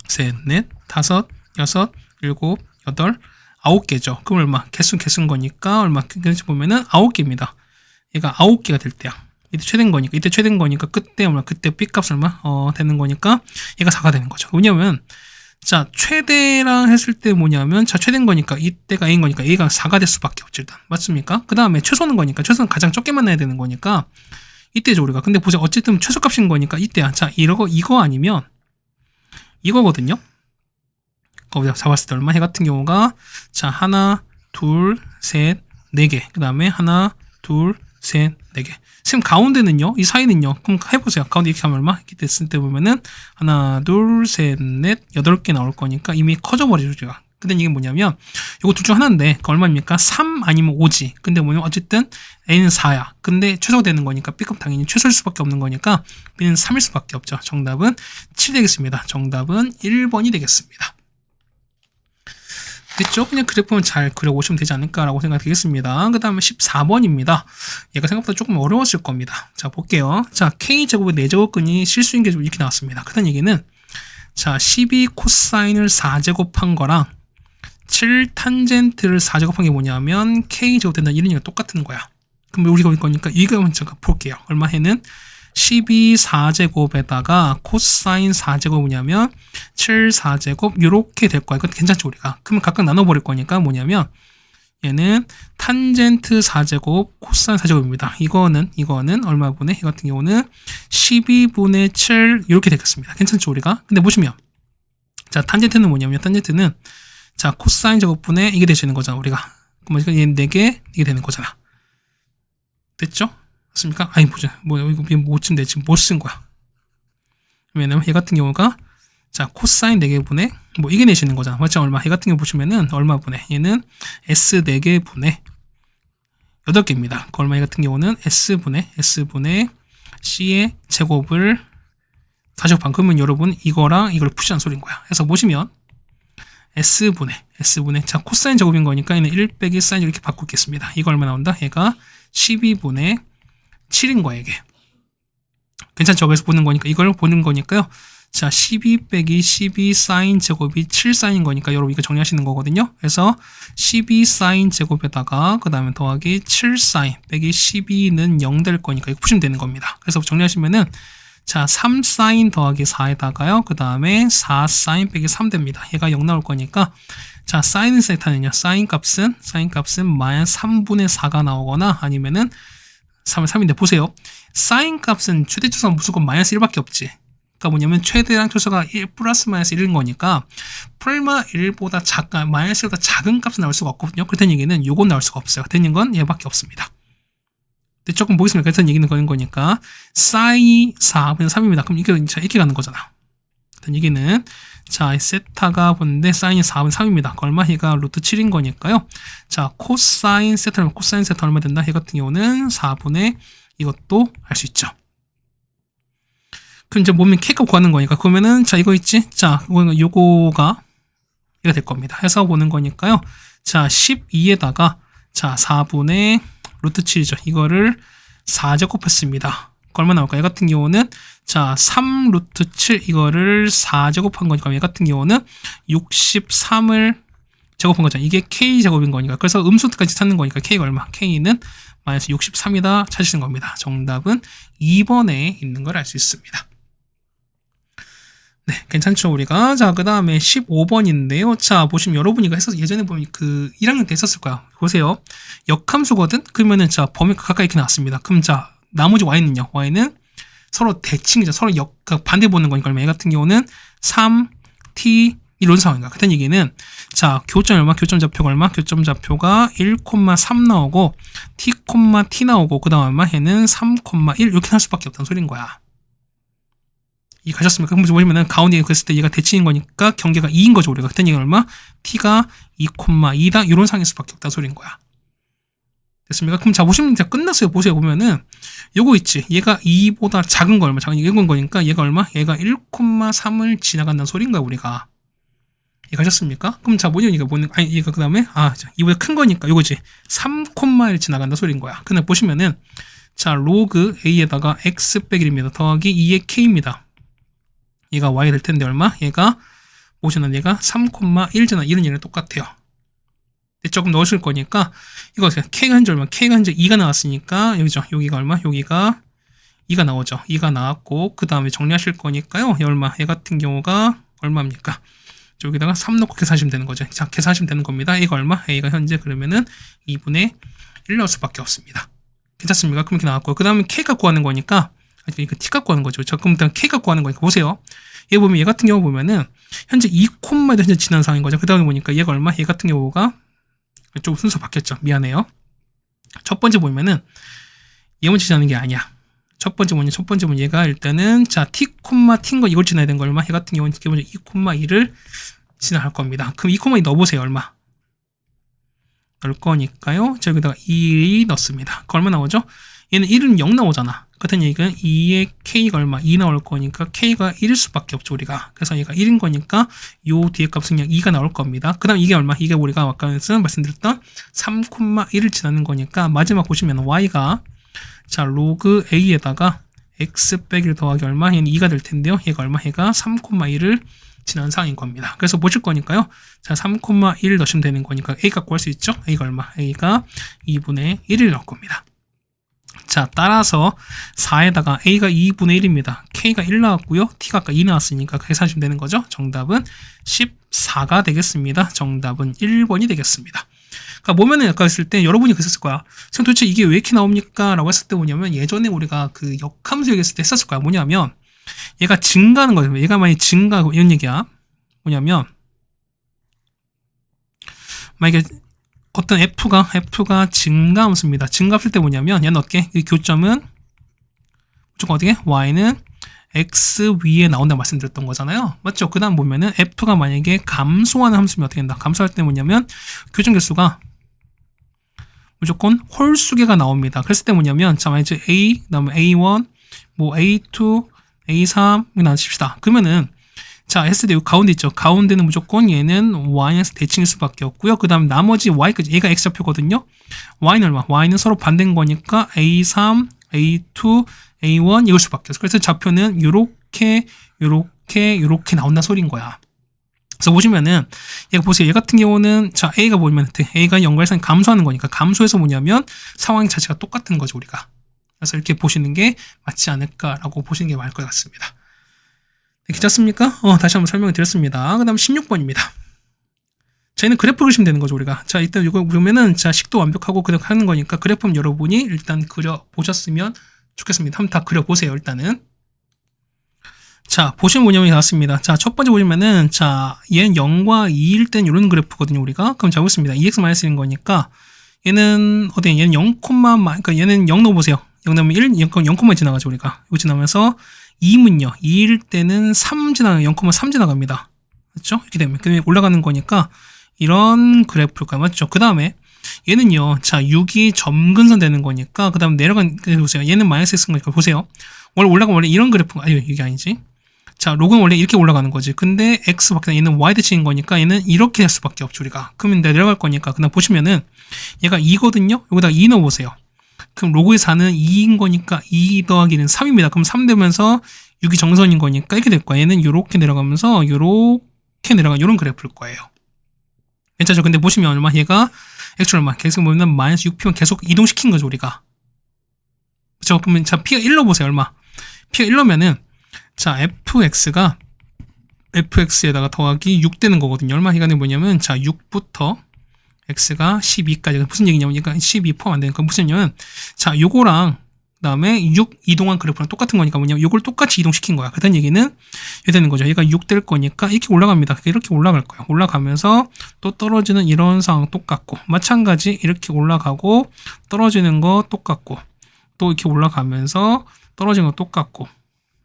셋, 넷, 다섯, 여섯, 일곱, 여덟, 9개죠. 그럼 얼마? 개수인 거니까 얼마? 그래서 보면은 9개입니다. 얘가 9개가 될 때야. 이때 최대인 거니까 그때 얼마? 그때 B값 얼마? 되는 거니까 얘가 4가 되는 거죠. 왜냐면 자, 최대랑 했을 때 뭐냐면 자, 최대인 거니까 이때가 A인 거니까 A가 4가 될 수밖에 없죠, 일단. 맞습니까? 그 다음에 최소는 거니까 최소는 가장 적게 만나야 되는 거니까 이때죠, 우리가. 근데 보세요. 어쨌든 최소값인 거니까 이때야. 자, 이거 아니면 이거거든요. 거기다 잡았을 때 얼마? 해 같은 경우가 자, 하나, 둘, 셋, 4개. 그 다음에 하나, 둘, 셋, 4개. 지금 가운데는요, 이 사이는요. 그럼 해보세요. 가운데 이렇게 하면 얼마? 이렇게 됐을 때 보면은 하나, 둘, 셋, 넷, 8개 나올 거니까 이미 커져버리죠, 제가. 근데 이게 뭐냐면 이거 둘 중 하나인데 그 얼마입니까? 3 아니면 5지. 근데 뭐냐면 어쨌든 A는 4야. 근데 최소가 되는 거니까 B값 당연히 최소일 수밖에 없는 거니까 B는 3일 수밖에 없죠. 정답은 7 되겠습니다. 정답은 1번이 되겠습니다. 됐죠? 그냥 그래프만 잘 그려보시면 되지 않을까라고 생각이 되겠습니다. 그 다음에 14번입니다. 얘가 생각보다 조금 어려웠을 겁니다. 자, 볼게요. 자, K제곱의 4제곱근이 실수인 게 이렇게 나왔습니다. 그다음 얘기는 자, 12 코사인을 4제곱한 거랑 7 탄젠트를 4제곱한 게 뭐냐면 K제곱 된다는 이런 얘기가 똑같은 거야. 그럼 우리가 볼 거니까 이거 먼저 볼게요. 얼마 해는 12 4제곱에다가 코사인 4제곱이냐면 7 4제곱 이렇게 될 거야. 이거 괜찮죠, 우리가. 그러면 각각 나눠버릴 거니까 뭐냐면 얘는 탄젠트 4제곱 코사인 4제곱입니다. 이거는 얼마분의? 이 같은 경우는 12분의 7 이렇게 되겠습니다. 괜찮죠, 우리가? 근데 보시면 자, 탄젠트는 뭐냐면 탄젠트는 자, 코사인 제곱분의 이게 되시는 거잖아, 우리가. 그럼 얘는 4개 이게 되는 거잖아. 됐죠? 맞습니까? 아니 보자. 뭐 이거 못 쓴데 지금 못 쓴 거야. 왜냐면 얘 같은 경우가 자 코사인 4개 분의 뭐 이게 내시는 거잖아. 맞죠? 얼마? 얘 같은 경우 보시면은 얼마 분의 얘는 S 4개 분의 8개입니다. 그 얼마 얘 같은 경우는 S분의 C의 제곱을 가져반. 그러면 여러분 이거랑 이걸 푸시한 소리인 거야. 그래서 보시면 S분의 자 코사인 제곱인 거니까 얘는 1 빼기 사인 이렇게 바꾸겠습니다. 이거 얼마 나온다? 얘가 12분의 7인 거야 이게. 괜찮죠? 그래서 보는 거니까 이걸 보는 거니까요. 자 12 빼기 12 사인 제곱이 7 사인인 거니까 여러분 이거 정리하시는 거거든요. 그래서 12 사인 제곱에다가 그 다음에 더하기 7 사인 빼기 12는 0 될 거니까 이거 푸시면 되는 겁니다. 그래서 정리하시면은 자 3 사인 더하기 4에다가요. 그 다음에 4 사인 빼기 3 됩니다. 얘가 0 나올 거니까 자 사인 세타는요. 사인 값은 마이너스 3분의 4가 나오거나 아니면은 3은 3인데 보세요. 사인 값은 최대 초수가 무조건 마이너스 1밖에 없지. 그러니까 뭐냐면 최대량 초수가 1 플러스 마이너스 1인 거니까 풀마 1보다 작은 마이너스 1보다 작은 값은 나올 수가 없거든요. 그렇다는 얘기는 요건 나올 수가 없어요. 되는 건 얘밖에 없습니다. 근데 조금 보겠습니다. 그렇다는 얘기는 그런 거니까 사인 4분의 3입니다. 그럼 이게 이렇게 가는 거잖아. 그렇다는 얘기는 자 세타가 보는데 사인이 4분의 3입니다. 얼마? 얘가 루트 7인 거니까요. 자 코사인 세타면 코사인 세타 얼마 된다? 얘 같은 경우는 4분의 이것도 알 수 있죠. 그럼 이제 몸이 K값 구하는 거니까 그러면은 자 이거 있지? 자 요거가 이거 될 겁니다. 해서 보는 거니까요. 자 12에다가 자 4분의 루트 7이죠. 이거를 4제곱했습니다. 얼마 나올까? 얘 같은 경우는 자 3 루트 7 이거를 4제곱한 거니까 얘 같은 경우는 63을 제곱한 거죠. 이게 K제곱인 거니까. 그래서 음수까지 찾는 거니까 K가 얼마? K는 마이너스 63이다 찾으시는 겁니다. 정답은 2번에 있는 걸 알 수 있습니다. 네, 괜찮죠, 우리가. 자, 그 다음에 15번인데요. 자, 보시면 여러분이 이거 했었, 예전에 보면 그 1학년 때 했었을 거야. 보세요. 역함수거든? 그러면은 자, 범위가 가까이 이렇게 나왔습니다. 그럼 자, 나머지 y는요. y는 서로 대칭이죠. 서로 반대 보는 거니까 얼마? 얘 같은 경우는 3t 이런 상황인가. 그렇다는 얘기는 자, 교점 얼마? 교점 좌표가 얼마? 교점 좌표가 1,3 나오고 t, t 나오고 그 다음 얼마? 얘는 3,1 이렇게 할 수밖에 없다는 소리인 거야. 이 가셨습니까? 그럼 보시면은 가운데 그랬을 때 얘가 대칭인 거니까 경계가 2인 거죠. 우리가 그랬더니 얼마? t가 2,2다 이런 상일 수밖에 없다는 소리인 거야. 됐습니까? 그럼 자 보시면 이제 끝났어요. 보세요. 보면은 요거 있지. 얘가 2보다 작은 거 얼마? 작은 1인 거니까 얘가 얼마? 얘가 1,3을 지나간다는 소리인 거야. 우리가. 이 가셨습니까? 그럼 자 뭐냐 이거 뭐는 아니 얘가 그 다음에 이보다 큰 거니까 요거지. 3,1 지나간다 소리인 거야. 근데 보시면은 자 로그 a에다가 x 빼기 1입니다. 더하기 2의 k입니다. 얘가 y 될 텐데 얼마? 얘가 보시면 얘가 3,1잖아. 이런 얘랑 똑같아요. 조금 넣으실 거니까 이거 k가 현재 얼마? k가 현재 2가 나왔으니까 여기죠. 여기가 얼마? 여기가 2가 나오죠. 2가 나왔고 그 다음에 정리하실 거니까요. 얘 얼마? 얘 같은 경우가 얼마입니까? 여기다가 3 넣고 계산하시면 되는 거죠. 자, 계산하시면 되는 겁니다. A가 얼마? A가 현재 그러면은 2분의 1 나올 수밖에 없습니다. 괜찮습니까? 그럼 이렇게 나왔고요. 그 다음에 K 갖고 하는 거니까 이거 T 갖고 하는 거죠. 자, 그럼 일단 K 갖고 하는 거니까 보세요. 얘 보면 얘 같은 경우 보면은 현재 2콤마도 현재 지난 상황인 거죠. 그 다음에 보니까 얘가 얼마? 얘 같은 경우가 좀 순서 바뀌었죠. 미안해요. 첫 번째 보면은 얘 먼저 지나는 게 아니야. 첫 번째 뭐냐? 첫 번째 뭐냐? 얘가 일단은 자 t, t인 거 이걸 지나야 되는 거 얼마? 얘 같은 경우는 기본적으로 2,2를 지나갈 겁니다. 그럼 2,2 넣어보세요. 얼마? 넣을 거니까요. 자 여기다가 2 넣습니다. 그 얼마 나오죠? 얘는 1은 0 나오잖아. 그렇다는 얘기는 2의 k가 얼마? 2 나올 거니까 k가 1일 수밖에 없죠. 우리가. 그래서 얘가 1인 거니까 요 뒤에 값은 그냥 2가 나올 겁니다. 그 다음 이게 얼마? 이게 우리가 아까 말씀드렸던 3,1을 지나는 거니까 마지막 보시면 y가 자 로그 a에다가 x 빼기를 더하기 얼마? 얘는 2가 될 텐데요. 얘가 얼마? 얘가 3,1을 지난 상인 겁니다. 그래서 보실 거니까요. 자 3,1 넣으시면 되는 거니까 a 갖고 할 수 있죠? a가 얼마? a가 2분의 1을 넣을 겁니다. 자 따라서 4에다가 a가 2분의 1입니다. k가 1 나왔고요. t가 아까 2 나왔으니까 계산하시면 되는 거죠. 정답은 14가 되겠습니다. 정답은 1번이 되겠습니다. 그러니까 보면은 아까 했을 때 여러분이 그랬을 거야. 선생님 도대체 이게 왜 이렇게 나옵니까? 라고 했을 때 뭐냐면 예전에 우리가 그 역함수 얘기했을 때 했었을 거야. 뭐냐면 얘가 증가하는 거예요. 얘가 만약에 증가하고 이런 얘기야. 뭐냐면 만약에 어떤 F가 증가함수입니다. 증가했을 때 뭐냐면 얘는 어떻게? 이 교점은 무조건 어떻게? Y는 X 위에 나온다고 말씀드렸던 거잖아요. 맞죠? 그 다음 보면은 F가 만약에 감소하는 함수면 어떻게 된다? 감소할 때 뭐냐면 교점 개수가 무조건 홀수계가 나옵니다. 그랬을 때 뭐냐면 자 만약에 A, 그 다음에 A1, 뭐 A2, A3 이렇게 나눠칩시다. 그러면은 자 했을 때 여기 가운데 있죠. 가운데는 무조건 얘는 Y에서 대칭일 수밖에 없고요. 그 다음 나머지 Y까지 얘가 X좌표거든요. Y는 얼마? Y는 서로 반대인 거니까 A3, A2, A1 이걸 수밖에 없어. 그래서 좌표는 요렇게 나온다는 소리인 거야. 그래서 보시면은 얘가 보세요. 얘 같은 경우는 자 A가 보면 A가 연결선 감소하는 거니까 감소해서 뭐냐면 상황 자체가 똑같은 거죠 우리가. 그래서 이렇게 보시는 게 맞지 않을까라고 보시는 게 맞을 것 같습니다. 네, 괜찮습니까? 다시 한번 설명을 드렸습니다. 그 다음 16번입니다. 저희는 그래프 그리시면 되는 거죠 우리가. 자 일단 이거 보면은 자 식도 완벽하고 그냥 하는 거니까 그래프는 여러분이 일단 그려 보셨으면 좋겠습니다. 한번 다 그려 보세요 일단은. 자 보시면 뭐냐면 나왔습니다. 자 첫 번째 보시면은 자 얘는 0과 2일 땐 이런 그래프거든요 우리가. 그럼 자 보겠습니다. 2x-1인 거니까 얘는 어디 얘는 0, 그러니까 얘는 0 넣어보세요. 0 넣으면 1, 0, 지나가죠 우리가. 이거 지나면서 2문요. 2일 때는 3 지나가요. 0,3 지나갑니다. 그렇죠? 이렇게 되면 올라가는 거니까 이런 그래프일까요? 맞죠? 그 다음에 얘는요. 자 6이 점근선 되는 거니까 그 다음 내려간 보세요. 얘는 마이너스 X인 거니까 보세요. 원래 이런 그래프가 아니 이게 아니지. 자 로그는 원래 이렇게 올라가는 거지. 근데 X 밖에 얘는 Y 대칭인 거니까 얘는 이렇게 할 수밖에 없죠 우리가. 그러면 내려갈 거니까 그다음 보시면은 얘가 2거든요. 여기다 2 넣어보세요. 그럼 로그의 4는 2인 거니까 2 더하기는 3입니다. 그럼 3 되면서 6이 정선인 거니까 이렇게 될 거야. 얘는 이렇게 내려가면서 이렇게 내려가 이런 그래프일 거예요. 괜찮죠? 근데 보시면 얼마 얘가 X 얼마 계속 보면 마이너스 6P만 계속 이동시킨 거죠 우리가. 그렇죠? 그러면 자 P가 1로 보세요 얼마. P가 1로면은 자 fx에다가 더하기 6 되는 거거든요. 얼마 시간이 뭐냐면 자 6부터 x가 12까지 무슨 얘기냐면 그러니까 12 포함 안 되니까 무슨 얘기냐면 자 요거랑 그다음에 6 이동한 그래프랑 똑같은 거니까 뭐냐면 요걸 똑같이 이동시킨 거야. 그런 얘기는 이렇게 되는 거죠. 얘가 6 될 거니까 이렇게 올라갑니다. 이렇게 올라갈 거야. 올라가면서 또 떨어지는 이런 상황 똑같고 마찬가지 이렇게 올라가고 떨어지는 거 똑같고 또 이렇게 올라가면서 떨어지는 거 똑같고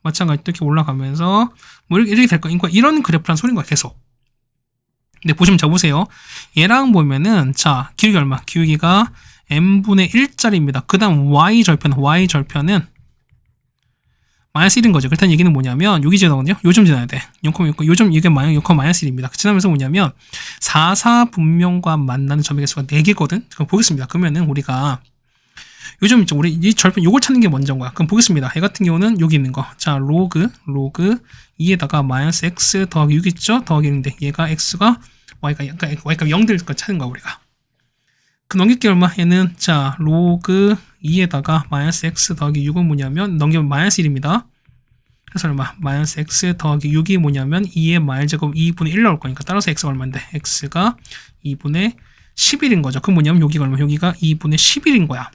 마찬가지 또 이렇게 올라가면서 뭐 이렇게 될 거니까 이런 그래프란 소리인 거야 계속. 근데 보시면 자 보세요. 얘랑 보면은 자 기울기 얼마? 기울기가 n분의 1짜리입니다. 그 다음 y절편은 마이너스 1인 거죠. 그렇다는 얘기는 뭐냐면 여기 지나거든요. 요점 지나야 돼. 0,6 요점 이게 마이너스 1입니다. 지나면서 뭐냐면 4 분면과 만나는 점의 개수가 4개거든. 그럼 보겠습니다. 그러면은 우리가 요즘 있죠. 우리 이 절편 요걸 찾는 게 먼저인 거야. 그럼 보겠습니다. 얘 같은 경우는 여기 있는 거. 자, 로그 2에다가 마이너스 x 더하기 6 있죠? 더하기인데 얘가 x가 y가 0 될 거 찾는 거야, 우리가. 그 넘길게 얼마? 얘는 자, 로그 2에다가 마이너스 x 더하기 6은 뭐냐면 넘기면 마이너스 1입니다. 그래서 얼마? 마이너스 x 더하기 6이 뭐냐면 2의 마일 제곱 2분의 1 나올 거니까 따라서 x가 얼마인데? x가 2분의 11인 거죠. 그럼 뭐냐면 여기가 얼마? 여기가 2분의 11인 거야.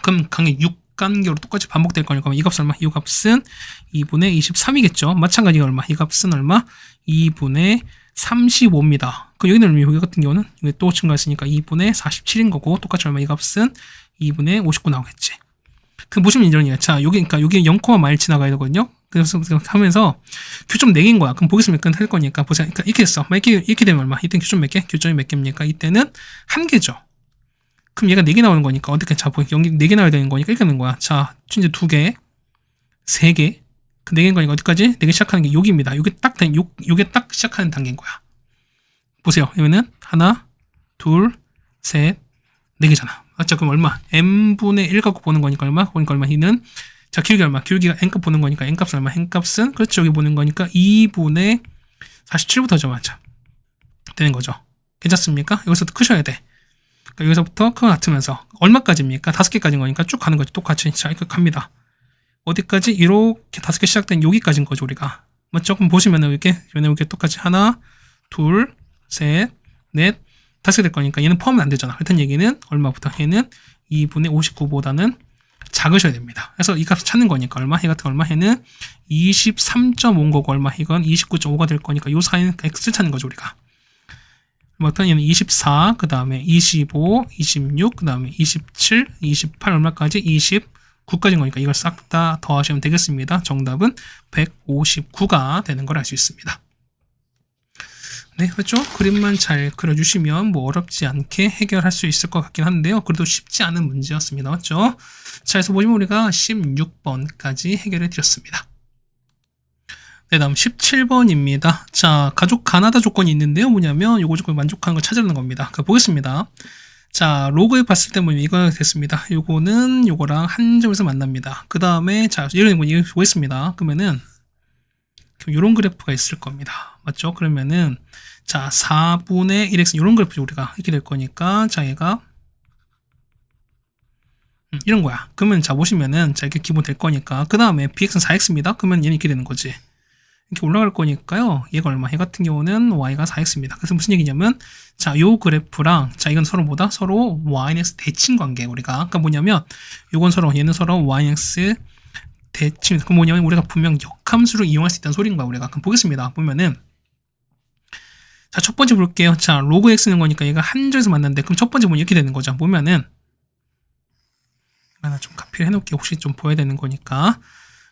그럼 강의 6간격으로 똑같이 반복될 거니까 이 값은 얼마? 이 값은 2분의 23이겠죠. 마찬가지가 얼마? 이 값은 얼마? 2분의 35입니다. 그럼 여기는 얼마? 여기 같은 경우는 여기 또 증가했으니까 2분의 47인 거고 똑같이 얼마? 이 값은 2분의 59 나오겠지. 그럼 보시면 이런 얘기야. 자, 그러니까 여기 0,1 지나가야 되거든요. 그래서 하면서 교점 4개인 거야. 그럼 보겠습니다. 할 거니까 보세요. 그러니까 이렇게 했어. 이렇게 되면 얼마? 이때는 교점 몇 개? 교점이 몇 개입니까? 이때는 1개죠. 그럼 얘가 4개 나오는 거니까 어떻게 잡고 4개 나와야 되는 거니까 이렇게 하는 거야. 자, 이제 2개, 3개, 그 4개인 거니까 어디까지? 4개 시작하는 게 여기입니다. 요게 딱 시작하는 단계인 거야. 보세요. 여기는 하나, 둘, 셋, 4개잖아. 맞죠? 그럼 얼마? n분의 1 갖고 보는 거니까 얼마? 그러니까 얼마? 이는 자, 기울기 얼마? 기울기가 n값 보는 거니까 n값은 얼마? n값은 그렇죠. 여기 보는 거니까 2분의 47부터 정하자. 되는 거죠. 괜찮습니까? 여기서부터 크셔야 돼. 그러니까 여기서부터 크고 같으면서 얼마까지입니까? 5개까지인 거니까 쭉 가는 거죠. 똑같이. 자, 이렇게 갑니다. 어디까지? 이렇게 5개 시작된 여기까지인 거죠, 우리가. 맞죠? 그럼 보시면은 이렇게 똑같이 하나, 둘, 셋, 넷, 5개 될 거니까 얘는 포함은 안 되잖아. 그렇다는 얘기는 얼마부터? 얘는 2분의 59보다는 작으셔야 됩니다. 그래서 이 값을 찾는 거니까 얼마? 얘 같은 거 얼마? 얘는 23.5인 거고 얼마? 이건 29.5가 될 거니까 요 사이는 x를 찾는 거죠, 우리가. 어떤 얘는 24, 그 다음에 25, 26, 그 다음에 27, 28 얼마까지? 29까지인 거니까 이걸 싹 다 더하시면 되겠습니다. 정답은 159가 되는 걸 알 수 있습니다. 네, 그렇죠? 그림만 잘 그려주시면 뭐 어렵지 않게 해결할 수 있을 것 같긴 한데요. 그래도 쉽지 않은 문제였습니다. 맞죠? 자, 그래서 보시면 우리가 16번까지 해결해 드렸습니다. 네, 다음 17번입니다. 자, 가족 가나다 조건이 있는데요. 뭐냐면 요거 조건 만족하는 걸 찾으라는 겁니다. 보겠습니다. 자, 로그에 봤을 때 보면 이거 됐습니다. 요거는 요거랑 한 점에서 만납니다. 그 다음에 자, 이런 거 이거 보겠습니다. 그러면은 요런 그래프가 있을 겁니다. 맞죠? 그러면은 자, 4분의 1x 요런 그래프 우리가 이렇게 될 거니까 자, 얘가 이런 거야. 그러면 자, 보시면은 자, 이렇게 기본 될 거니까 그 다음에 bx는 4x입니다. 그러면 얘는 이렇게 되는 거지. 이렇게 올라갈 거니까요. 얘가 얼마? 얘 같은 경우는 y가 4x입니다. 그래서 무슨 얘기냐면 자, 요 그래프랑 자, 이건 서로 뭐다? 서로 y-x 대칭 관계 우리가. 그러니까 뭐냐면 요건 서로 얘는 서로 y-x 대칭. 그럼 뭐냐면 우리가 분명 역함수를 이용할 수 있다는 소리인 거야, 우리가. 그럼 보겠습니다. 보면은 자, 첫 번째 볼게요. 자, 로그 x는 거니까 얘가 한 점에서 만났는데 그럼 첫 번째 보면 이렇게 되는 거죠. 보면은 하나 좀 카피를 해놓을게요. 혹시 좀 보여야 되는 거니까.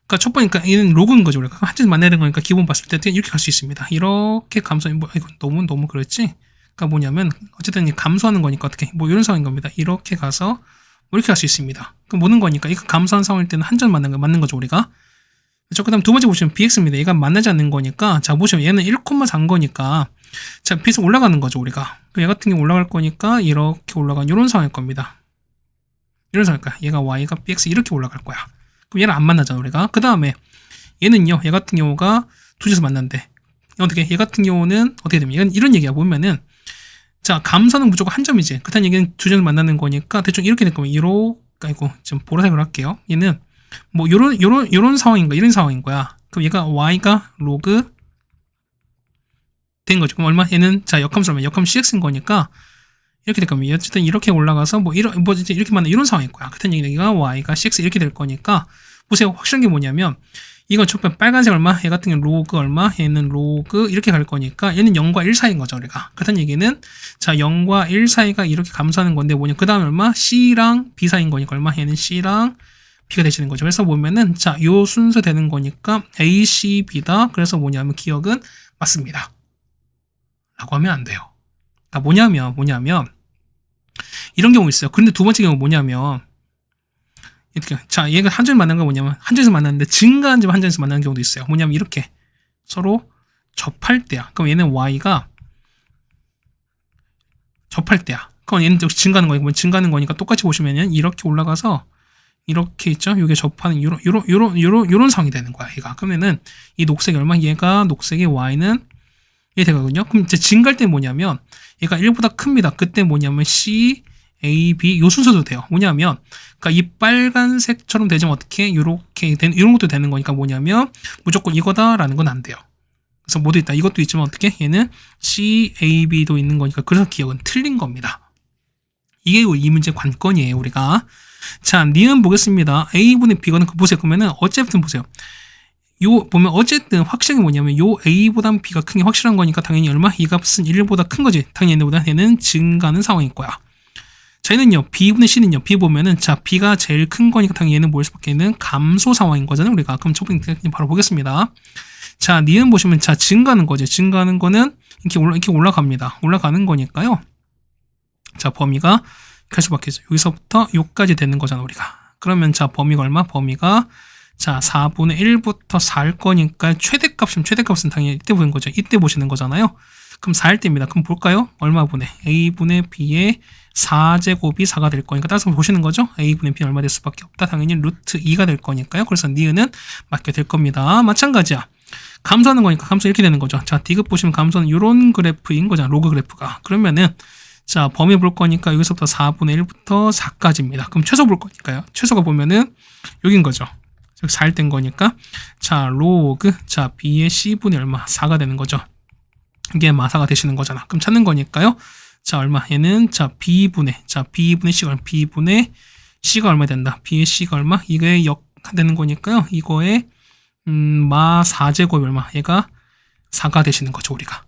그러니까 첫 번째니까 얘는 로그인 거죠. 우리가 한 점에서 만나야 되는 거니까 기본 봤을 때 이렇게 갈 수 있습니다. 이렇게 감소, 뭐 이거 너무 그랬지? 그러니까 뭐냐면 어쨌든 감소하는 거니까 어떻게 뭐 이런 상황인 겁니다. 이렇게 가서 뭐 이렇게 갈 수 있습니다. 그럼 모는 거니까 이거 감소한 상황일 때는 한 점 맞는 거죠, 우리가. 그렇죠? 그 다음 두 번째 보시면 bx입니다. 얘가 만나지 않는 거니까 자, 보시면 얘는 1,4인 거니까 자, bx 올라가는 거죠, 우리가. 얘 같은 경우 올라갈 거니까 이렇게 올라간 이런 상황일 겁니다. 이런 상황일 거야. 얘가 y가 bx 이렇게 올라갈 거야. 그럼 얘는 안 만나잖아, 우리가. 그 다음에 얘는요, 얘 같은 경우가 두 점에서 만난대. 어떻게? 얘 같은 경우는 어떻게 되면 얘는 이런 얘기야. 보면은 자, 감소는 무조건 한 점이지. 그렇다는 얘기는 두 점에서 만나는 거니까 대충 이렇게 될 거면 이거 좀 보라색으로 할게요. 얘는 뭐 요런 상황인가 이런 상황인 거야. 그럼 얘가 y가 로그 된 거죠. 그럼 얼마? 얘는 자, 역함수라면 역함수 cx인 거니까 이렇게 될 겁니다. 어쨌든 이렇게 올라가서 뭐 이렇게 만나 이런 상황일 거야. 그렇다는 얘기는 얘가 y가 cx 이렇게 될 거니까 보세요. 확실한 게 뭐냐면 이건 첫 번째 빨간색 얼마, 얘 같은 경우는 로그 얼마, 얘는 로그 이렇게 갈 거니까 얘는 0과 1 사이인 거죠, 우리가. 그렇다는 얘기는 자, 0과 1 사이가 이렇게 감소하는 건데 뭐냐, 그 다음에 얼마, c랑 b 사이인 거니까 얼마, 얘는 c랑 b가 되시는 거죠. 그래서 보면은 자, 요 순서 되는 거니까 a, c, b다. 그래서 뭐냐면 기억은 맞습니다. 라고 하면 안 돼요. 그러니까 뭐냐면 이런 경우 있어요. 근데 두 번째 경우 뭐냐면 이렇게 자, 얘가 한 점에 만난 거 뭐냐면 한 점에서 만났는데 증가한 점 한 점에서 만나는 경우도 있어요. 뭐냐면 이렇게 서로 접할 때야. 그럼 얘는 y가 접할 때야. 그럼 얘는 증가하는 거니까 증가하는 거니까 똑같이 보시면은 이렇게 올라가서 이렇게 있죠. 이게 접하는 요런 상황이 되는 거야. 얘가. 그러면은 이 녹색이 얼마? 얘가 녹색이 y는 이게 되거든요. 그럼 이제 증가할 때 뭐냐면 얘가 1보다 큽니다. 그때 뭐냐면 C, A, B 요 순서도 돼요. 뭐냐면 그러니까 이 빨간색처럼 되지만 어떻게 요렇게 이런 것도 되는 거니까 뭐냐면 무조건 이거다라는 건 안 돼요. 그래서 모두 있다. 이것도 있지만 어떻게 얘는 C, A, B도 있는 거니까 그래서 기억은 틀린 겁니다. 이게 이 문제 관건이에요, 우리가. 자, 니은 보겠습니다. A분의 B거는 보세요. 그러면은 어쨌든 보세요. 요 보면 어쨌든 확실한 게 뭐냐면 요 A보단 B가 큰 게 확실한 거니까 당연히 얼마? 이 값은 1보다 큰 거지. 당연히 얘네보다 얘는 증가하는 상황일 거야. 자, 얘는요. B분의 C는요. B 보면은 자, B가 제일 큰 거니까 당연히 얘는 뭘 수밖에 있는 감소 상황인 거잖아요, 우리가. 그럼 첫 번째 바로 보겠습니다. 자, 니은 보시면 자, 증가하는 거죠. 증가하는 거는 이렇게 올라갑니다. 올라가는 거니까요. 자, 범위가 갈 수밖에 없죠. 여기서부터 요까지 되는 거잖아, 우리가. 그러면 자, 범위가 얼마? 범위가 자, 4분의 1부터 4일 거니까 최대값은 당연히 이때 보는 거죠. 이때 보시는 거잖아요. 그럼 4일 때입니다. 그럼 볼까요? 얼마분의? A분의 B의 4제곱이 4가 될 거니까 따라서 보시는 거죠. A분의 B는 얼마 될 수밖에 없다. 당연히 루트 2가 될 거니까요. 그래서 니은은 맞게 될 겁니다. 마찬가지야. 감소하는 거니까 감소 이렇게 되는 거죠. 자, D급 보시면 감소는 이런 그래프인 거잖아. 로그 그래프가. 그러면은 자, 범위 볼 거니까 여기서부터 4분의 1부터 4까지입니다. 그럼 최소 볼 거니까요. 최소가 보면은 여긴 거죠. 4일 된 거니까 자, 로그 자, B의 C분의 얼마? 4가 되는 거죠. 이게 마사가 되시는 거잖아. 그럼 찾는 거니까요. 자, 얼마? 얘는 자, B분의 C가 얼마? B분의 C가 얼마 된다? B의 C가 얼마? 이게 되는 거니까요. 이거에 마 4제곱이 얼마? 얘가 4가 되시는 거죠, 우리가.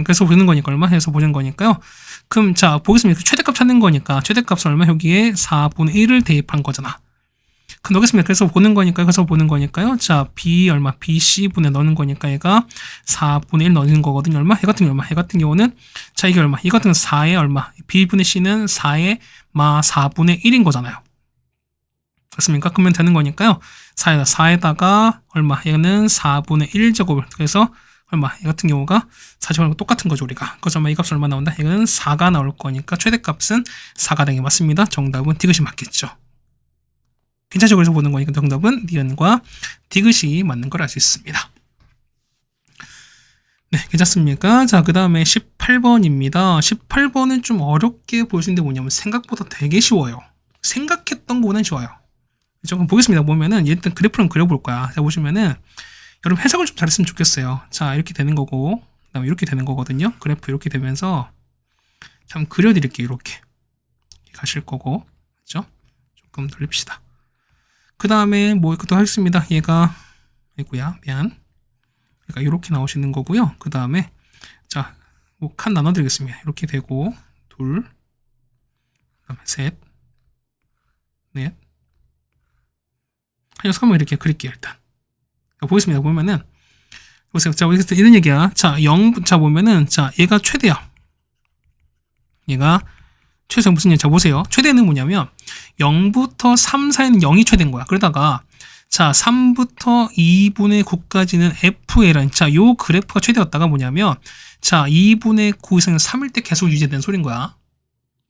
그래서 보는 거니까 얼마 해서 보는 거니까요. 그럼 자 보겠습니다. 최대값 찾는 거니까 최대값은 얼마? 여기에 4분의 1을 대입한 거잖아. 그럼 넣겠습니다. 그래서 보는 거니까요. 그래서 보는 거니까요. 자 B 얼마? BC분에 넣는 거니까 얘가 4분의 1 넣는 거거든요. 얼마? 얘 같은 경우 얼마? 얘 같은 경우는 자 이게 얼마? 이 같은 경우 4에 얼마? B분의 C는 4에 마 4분의 1인 거잖아요. 그렇습니까? 그러면 되는 거니까요. 4에다가 얼마? 얘는 4분의 1제곱을 그래서 얼마? 얘 같은 경우가 4제곱하고 똑같은 거죠, 우리가. 그래서 아마 이 값은 얼마 나온다? 얘는 4가 나올 거니까 최대값은 4가 되는 게 맞습니다. 정답은 디귿이 맞겠죠. 괜찮죠? 그래서 보는 거니까 정답은 니은과 디귿이 맞는 걸 알 수 있습니다. 네, 괜찮습니까? 자, 그 다음에 18번입니다. 18번은 좀 어렵게 보시는데 뭐냐면 생각보다 되게 쉬워요. 생각했던 거보다는 쉬워요. 조금 보겠습니다. 보면은 일단 그래프를 그려볼 거야. 자, 보시면은 여러분 해석을 좀 잘했으면 좋겠어요. 자, 이렇게 되는 거고, 그 다음에 이렇게 되는 거거든요. 그래프 이렇게 되면서 참 그려드릴게요. 이렇게 가실 거고, 그렇죠? 조금 돌립시다. 그 다음에 뭐 이것도 하겠습니다. 얘가 아이고야 미안. 그러니까 이렇게 나오시는 거고요. 그 다음에 자, 뭐 칸 나눠드리겠습니다. 이렇게 되고 둘, 그다음에 셋, 넷. 한 6번 이렇게 그릴게요. 일단 보겠습니다. 보면은 보세요. 자, 여기서 이런 얘기야. 자, 0, 자 보면은 자 얘가 최대야. 얘가 최소 무슨 얘기? 자 보세요. 최대는 뭐냐면 0부터 3 사이는 0이 최대인 거야. 그러다가 자 3부터 2분의 9까지는 FA라는 자 요 그래프가 최대였다가 뭐냐면 자 2분의 9 이상은 3일 때 계속 유지되는 소린 거야.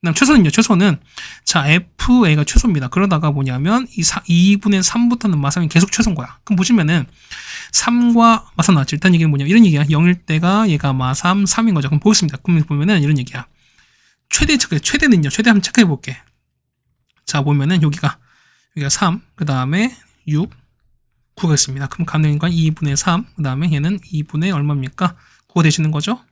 그다음 최소는요. 최소는 자 FA가 최소입니다. 그러다가 뭐냐면 이 2분의 3부터는 마삼이 계속 최소인 거야. 그럼 보시면은 3과 마삼 나왔죠. 일단 이게 뭐냐면 이런 얘기야. 0일 때가 얘가 마삼 3인 거죠. 그럼 보겠습니다. 그럼 보면은 이런 얘기야. 최대는요. 최대 한번 체크해 볼게. 자, 보면은 여기가 3, 그 다음에 6, 9가 있습니다. 그럼 가능한 2분의 3, 그 다음에 얘는 2분의 얼마입니까? 9가 되시는 거죠?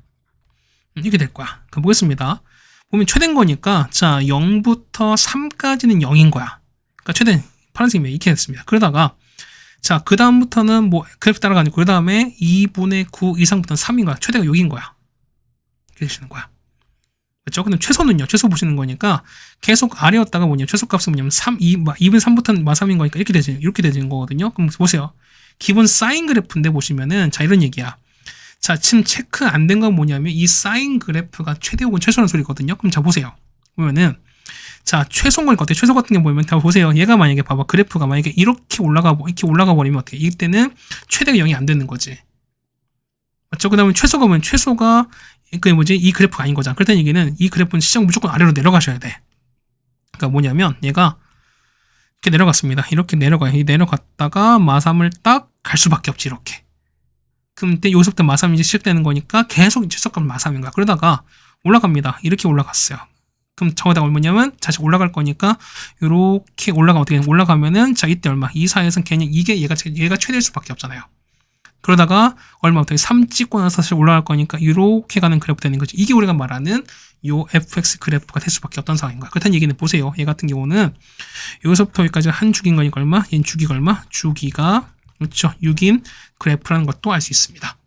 이렇게 될 거야. 그럼 보겠습니다. 보면 최대인 거니까, 자, 0부터 3까지는 0인 거야. 그러니까 최대, 파란색이면 이렇게 됐습니다. 그러다가, 자, 그 다음부터는 뭐, 그래프 따라가니까, 그 다음에 2분의 9 이상부터는 3인 거야. 최대가 6인 거야. 이렇게 되시는 거야. 그렇죠? 근데 최소는요. 최소 보시는 거니까 계속 아래였다가 뭐냐면 최소값은 뭐냐면 2분의 3부터는 마3인 거니까 이렇게 되는 거거든요. 그럼 보세요. 기본 사인 그래프인데 보시면은 자 이런 얘기야. 자 지금 체크 안 된 건 뭐냐면 이 사인 그래프가 최대 혹은 최소라는 소리거든요. 그럼 자 보세요. 보면은 자 최소인 거니까 어때? 최소 같은 게 보면 다 보세요. 얘가 만약에 봐봐. 그래프가 만약에 이렇게 올라가 버리면 어떻게? 이때는 최대가 0이 안 되는 거지. 맞죠? 그 다음에 최소가 보면 최소가 그게 뭐지? 이 그래프가 아닌 거잖아. 그렇다는 얘기는 이 그래프는 시장 무조건 아래로 내려가셔야 돼. 그러니까 뭐냐면 얘가 이렇게 내려갔습니다. 이렇게 내려가요. 이 내려갔다가 마삼을 딱 갈 수밖에 없지 이렇게. 그럼 때 여기서부터 마삼이 이제 시작되는 거니까 계속 최소값은 마삼인 거야. 그러다가 올라갑니다. 이렇게 올라갔어요. 그럼 저거다가 얼마냐면 다시 올라갈 거니까 이렇게 어떻게 올라가면은 자 이때 얼마? 이 사이에서는 그냥 얘가 최대일 수밖에 없잖아요. 그러다가 얼마부터 3 찍고 나서 다시 올라갈 거니까 이렇게 가는 그래프 되는 거지. 이게 우리가 말하는 요 fx 그래프가 될 수밖에 없다는 상황인 거야. 그렇다는 얘기는 보세요. 얘 같은 경우는 여기서부터 여기까지 한 주기인 거니까 얼마? 얘는 주기가 얼마? 주기가 그렇죠. 6인 그래프라는 것도 알 수 있습니다.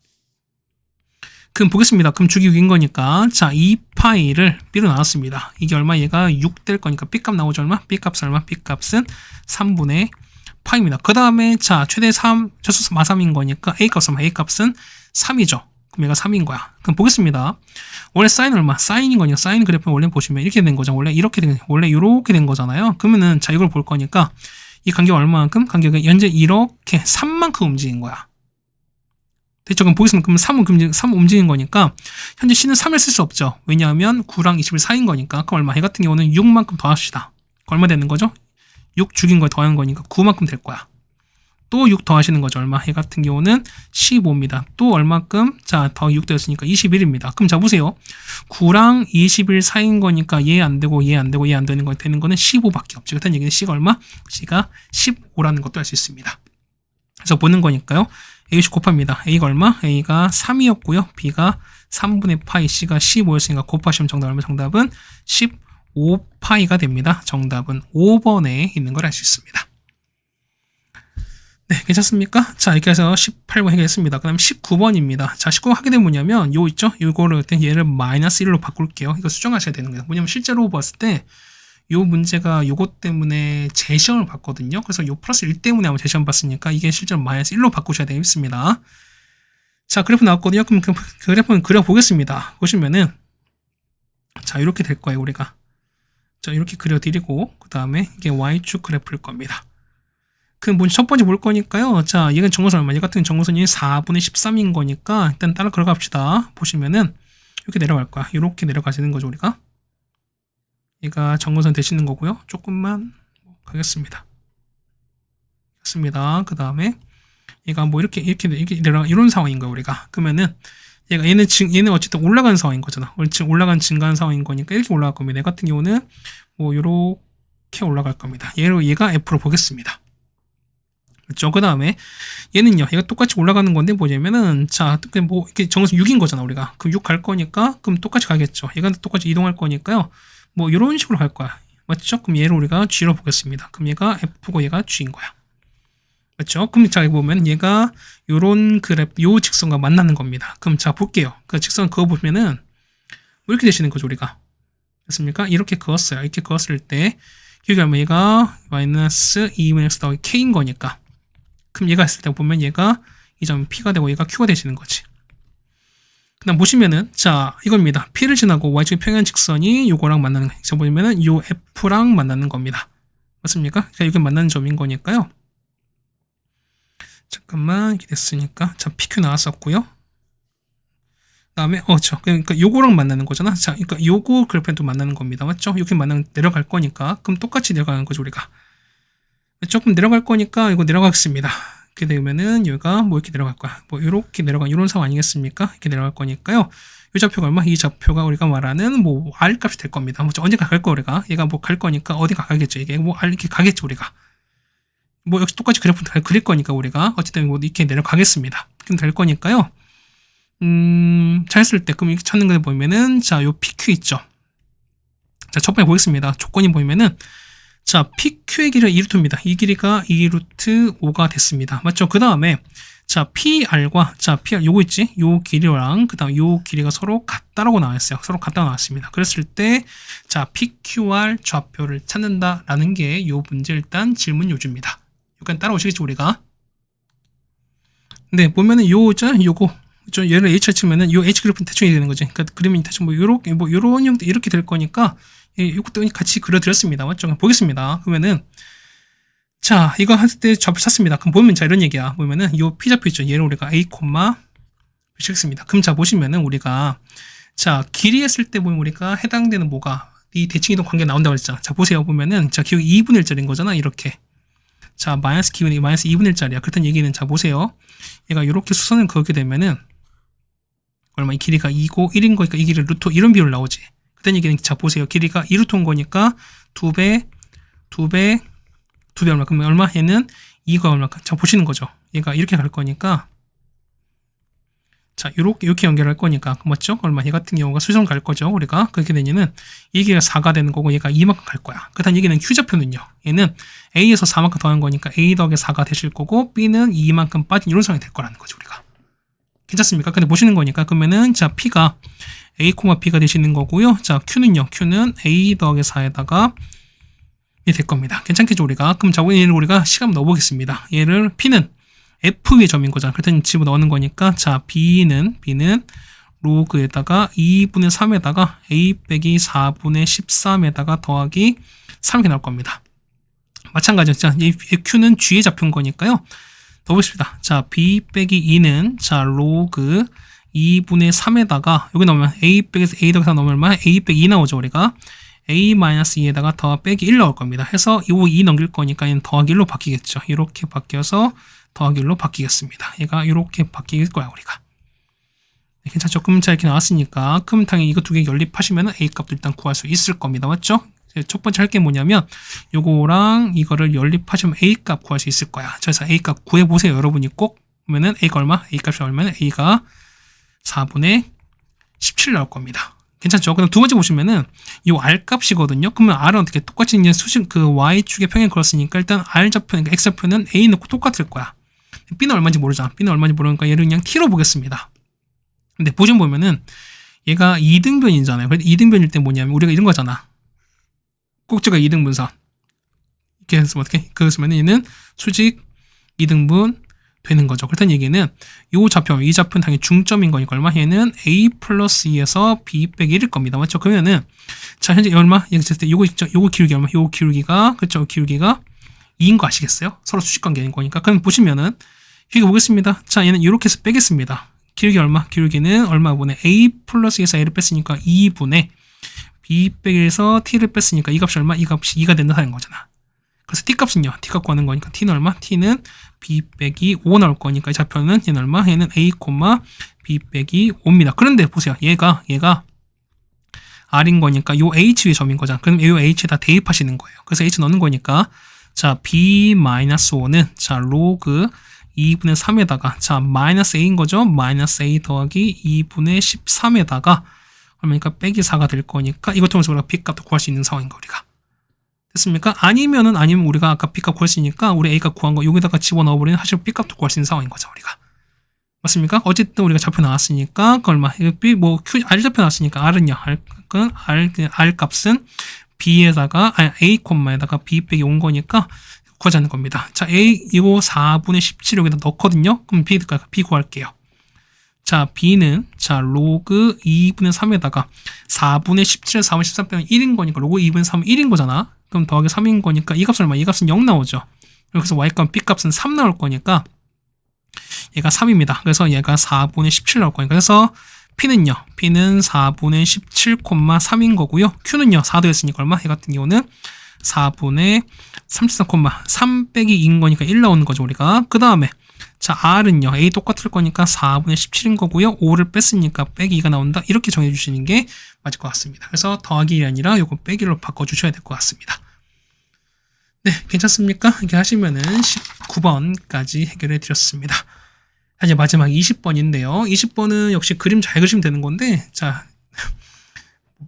그럼 보겠습니다. 그럼 주기 6인 거니까 자, 이 파이를 B로 나눴습니다. 이게 얼마? 얘가 6 될 거니까 B값 나오죠. 얼마? B값은 얼마? B값은 3분의 파입니다. 그 다음에 자 최대 3 최소 마3인 거니까 A값은 3이죠. 그럼 얘가 3인 거야. 그럼 보겠습니다. 원래 사인은 얼마? 사인인 거니까 사인 그래프는 원래 보시면 이렇게 된 거죠. 원래 이렇게 된 거잖아요. 그러면은 자 이걸 볼 거니까 이 간격이 얼마만큼? 간격이 현재 이렇게 3만큼 움직인 거야. 됐죠? 그럼 보겠습니다. 그럼 3 움직인 거니까 현재 C는 3을 쓸 수 없죠. 왜냐하면 9랑 20을 4인 거니까. 그럼 얼마? 얘 같은 경우는 6만큼 더합시다. 얼마 되는 거죠? 6 죽인 거에 더하는 거니까 9만큼 될 거야. 또 6 더하시는 거죠. 얼마? 얘 같은 경우는 15입니다. 또 얼마큼? 자, 더 6 되었으니까 21입니다. 그럼 자, 보세요. 9랑 21 사이인 거니까 얘 안 되고, 얘 안 되고, 얘 안 되는 거 되는 거는 15밖에 없죠. 그렇다는 얘기는 C가 얼마? C가 15라는 것도 알 수 있습니다. 그래서 보는 거니까요. A씩 곱합니다. A가 얼마? A가 3이었고요. B가 3분의 파이, C가 15였으니까 곱하시면 정답 얼마? 정답은 15파이가 됩니다. 정답은 5번에 있는 걸 알 수 있습니다. 네, 괜찮습니까? 자, 이렇게 해서 18번 해결했습니다. 그 다음 19번입니다. 자, 19번 하게 되면 뭐냐면, 요 있죠? 요거를 얘를 마이너스 1로 바꿀게요. 이거 수정하셔야 되는 거예요. 뭐냐면, 실제로 봤을 때, 요 문제가 요것 때문에 제시험을 봤거든요. 그래서 요 플러스 1 때문에 아마 제시험 봤으니까, 이게 실제로 마이너스 1로 바꾸셔야 되겠습니다. 자, 그래프 나왔거든요. 그럼 그 그래프는 그려보겠습니다. 보시면은, 자, 이렇게 될 거예요, 우리가. 자, 이렇게 그려드리고, 그 다음에 이게 Y축 그래프일 겁니다. 첫 번째 볼 거니까요. 자, 이건 정고선 얼마? 얘 같은 정고선이 4분의 13인 거니까 일단 따라 걸어갑시다. 보시면은 이렇게 내려갈 거야. 이렇게 내려가시는 거죠, 우리가. 얘가 정고선 되시는 거고요. 조금만 가겠습니다. 됐습니다. 그 다음에 얘가 뭐 이렇게 내려가 이런 상황인 거야, 우리가. 그러면은 얘는 어쨌든 올라가는 상황인 거잖아. 올라간 증가한 상황인 거니까 이렇게 올라갈 겁니다. 얘 같은 경우는 뭐 이렇게 올라갈 겁니다. 얘가 F로 보겠습니다. 그렇죠. 그 다음에 얘는요, 얘가 똑같이 올라가는 건데 뭐냐면은, 자, 뭐 이렇게 정해서 6인 거잖아, 우리가. 그럼 6 갈 거니까, 그럼 똑같이 가겠죠. 얘가 똑같이 이동할 거니까요. 뭐 이런 식으로 갈 거야. 맞죠? 그럼 얘를 우리가 G로 보겠습니다. 그럼 얘가 F고 얘가 G인 거야. 맞죠? 그럼 자, 보면 얘가 요런 그래프, 요 직선과 만나는 겁니다. 그럼 자, 볼게요. 그 직선 그어 보면은 뭐 이렇게 되시는 거죠, 우리가. 됐습니까? 이렇게 그었어요. 이렇게 그었을 때, 여기 하면 얘가 마이너스 2-x 더하기 K인 거니까. 그럼 얘가 했을 때 보면 얘가 이 점 P가 되고 얘가 Q가 되시는 거지. 그 다음 보시면은, 자, 이겁니다. P를 지나고 Y축의 평행 직선이 요거랑 만나는 거예요. 자, 보면은 요 F랑 만나는 겁니다. 맞습니까? 자, 이게 만나는 점인 거니까요. 잠깐만, 이렇게 됐으니까. 자, PQ 나왔었고요. 그 다음에, 그러니까 요거랑 만나는 거잖아. 자, 그러니까 요거 그래프랑 또 만나는 겁니다. 맞죠? 이렇게 만나면 내려갈 거니까. 그럼 똑같이 내려가는 거죠, 우리가. 조금 내려갈 거니까 이거 내려가겠습니다. 이렇게 되면은 여기가 뭐 이렇게 내려갈 거야. 뭐 이렇게 내려가 이런 상황 아니겠습니까? 이렇게 내려갈 거니까요. 이 좌표가 얼마? 이 좌표가 우리가 말하는 뭐 R 값이 될 겁니다. 뭐 언제가 갈 거 우리가 얘가 뭐 갈 거니까 어디가 가겠죠. 이게 뭐 R 이렇게 가겠죠 우리가. 뭐 역시 똑같이 그래프 그릴 거니까 우리가 어쨌든 뭐 이렇게 내려가겠습니다. 그럼 될 거니까요. 자 했을 때 그럼 이렇게 찾는 거 보면은 자 요 PQ 있죠. 자 첫 번째 보겠습니다. 조건이 보면은. 자, PQ의 길이가 2루트입니다. 이 길이가 2루트 5가 됐습니다. 맞죠? 그 다음에, 자, PR과, 자, PR, 요거 있지? 요 길이랑, 그 다음 요 길이가 서로 같다라고 나왔어요. 서로 같다고 나왔습니다. 그랬을 때, 자, PQR 좌표를 찾는다라는 게 요 문제 일단 질문 요지입니다. 여기까지 따라오시겠죠, 우리가? 네, 보면은 요거, 얘를 H를 치면은 요 H 그래프는 대충 이렇게 되는 거지. 그러니까 그러면 대충 요런 형태 이렇게 될 거니까, 이것도 같이 그려드렸습니다. 맞죠? 보겠습니다. 그러면은, 자, 이거 했을 때 좌표 찾습니다. 그럼 보면 자, 이런 얘기야. 보면은, 이 P좌표 있죠? 얘를 우리가 A, 표시했습니다. 그럼 자, 보시면은 우리가, 자, 길이 했을 때 보면 우리가 해당되는 뭐가, 이 대칭이동 관계 나온다고 했잖아. 자, 보세요. 보면은, 자, 기울기 2분의 1짜리인 거잖아. 이렇게. 자, 마이너스 기울기 마이너스 2분의 1짜리야. 그렇다는 얘기는, 자, 보세요. 얘가 이렇게 수선을 그렇게 되면은, 얼마, 이 길이가 2고 1인 거니까 이 길이 루트 이런 비율 나오지. 그때는 얘기는 자 보세요. 길이가 2루트 온 거니까 2배 얼마? 그러면 얼마? 얘는 2가 얼마? 자 보시는 거죠. 얘가 이렇게 갈 거니까 자 이렇게 연결할 거니까 맞죠? 얼마? 얘 같은 경우가 수선 갈 거죠. 우리가 그렇게 되면은 이 길이가 4가 되는 거고 얘가 2만큼 갈 거야. 그렇다는 얘기는 Q좌표는요. 얘는 A에서 4만큼 더한 거니까 A 더하기 4가 되실 거고 B는 2만큼 빠진 이런 상황이 될 거라는 거죠. 우리가. 괜찮습니까? 근데 보시는 거니까 그러면은 자 P가 A, B가 되시는 거고요. 자, Q는요. Q는 A 더하기 4에다가 될 겁니다. 괜찮겠죠, 우리가? 그럼 자, 얘를 우리가 시간 넣어보겠습니다. 얘를 P는 F의 점인 거잖아. 그랬더니 집어넣는 거니까 자, B는 로그에다가 2분의 3에다가 A 빼기 4분의 13에다가 더하기 3 이렇게 나올 겁니다. 마찬가지로 자, 이 Q는 G의 좌표인 거니까요. 넣어보겠습니다. 자, B 빼기 2는 자, 로그 2분의 3에다가 여기 넣으면 A 빼기 A 더하기 4 넣으면 얼마? A 빼기 2 나오죠 우리가. A-2에다가 더 빼기 1 나올 겁니다. 해서 이 2 넘길 거니까 얘는 더하기 1로 바뀌겠죠. 이렇게 바뀌어서 더하기 1로 바뀌겠습니다. 얘가 이렇게 바뀔 거야 우리가. 네, 괜찮죠? 그럼 자 이렇게 나왔으니까 그럼 당연히 이거 두 개 연립하시면 A 값도 일단 구할 수 있을 겁니다. 맞죠? 첫 번째 할 게 뭐냐면 요거랑 이거를 연립하시면 A 값 구할 수 있을 거야. 그래서 A 값 구해보세요. 여러분이 꼭 보면은 A가 얼마? A 값이 얼마면 A가 4분의 17 나올 겁니다. 괜찮죠? 그다음 두 번째 보시면은 이 R 값이거든요. 그러면 R은 어떻게 똑같이 이제 수식 그 Y축의 평행 걸었으니까 일단 R 좌표, 그러니까 X 좌표는 A 넣고 똑같을 거야. B는 얼마인지 모르잖아. B는 얼마인지 모르니까 얘를 그냥 T로 보겠습니다. 근데 보시면 보면은 얘가 2등변이잖아요. 그래서 2등변일 때 뭐냐면 우리가 이런 거잖아. 꼭지가 2등분선. 이렇게 해서 어떻게? 그러면 얘는 수직 2등분 되는 거죠. 그렇다는 얘기는 이 좌표는 당연히 중점인 거니까 얼마? 얘는 A 플러스 2에서 B 빼기 1일 겁니다. 맞죠? 그러면은 자 현재 얼마? 요거 있죠? 요거 기울기 얼마? 요거 기울기가 그렇죠? 기울기가 2인 거 아시겠어요? 서로 수직 관계인 거니까. 그럼 보시면은 여기 보겠습니다. 자 얘는 이렇게 해서 빼겠습니다. 기울기 얼마? 기울기는 얼마분의 A 플러스 2에서 A를 뺐으니까 2분의 B 빼기 1에서 T를 뺐으니까 이 값이 얼마? 이 값이 2가 된다는 거잖아. 그래서 T값은요. T 갖고 하는 거니까 T는 얼마? T는 B 빼기 5 나올 거니까 이 좌표는 얘는 얼마? 얘는 A, B 빼기 5입니다. 그런데 보세요. 얘가 R인 거니까 요 H 의 점인 거잖아. 그럼 요 H에다 대입하시는 거예요. 그래서 H 넣는 거니까 자 B-5는 자 로그 2분의 3에다가 자 마이너스 A인 거죠. 마이너스 A 더하기 2분의 13에다가 그러니까 빼기 4가 될 거니까 이것 통해서 우리가 B값도 구할 수 있는 상황인 거 우리가. 됐습니까? 아니면 우리가 아까 B값 구했으니까 우리 A값 구한 거 여기다가 집어넣어버리는 사실 B값도 구할 수 있는 상황인 거죠 우리가. 맞습니까? 어쨌든 우리가 좌표 나왔으니까 그 얼마? B 뭐 Q R 좌표 나왔으니까 R은요. R 값은 B에다가 A 콤마에다가 B 빼기 온 거니까 구하자는 겁니다. 자 A 이거 4분의 17 여기다 넣거든요. 그럼 B 구할게요. 자 B는 자 로그 2분의 3에다가 4분의 17에서 4분의 13 빼면 1인 거니까 로그 2분의 3은 1인 거잖아. 그럼 더하기 3인 거니까 이 값은 얼마? 이 값은 0 나오죠. 그래서 Y값 B값은 3 나올 거니까 얘가 3입니다. 그래서 얘가 4분의 17 나올 거니까 그래서 P는요. P는 4분의 17,3인 거고요. Q는요. 4도 했으니까 얼마? 얘 같은 경우는 4분의 33,3 빼기 2인 거니까 1 나오는 거죠 우리가. 그 다음에 자 R은요. A 똑같을 거니까 4분의 17인 거고요. 5를 뺐으니까 빼기 2가 나온다. 이렇게 정해주시는 게 맞을 것 같습니다. 그래서 더하기 1이 아니라 요거 빼기로 바꿔주셔야 될 것 같습니다. 네, 괜찮습니까? 이렇게 하시면은 19번까지 해결해 드렸습니다. 이제 마지막 20번인데요. 20번은 역시 그림 잘 그리시면 되는 건데, 자,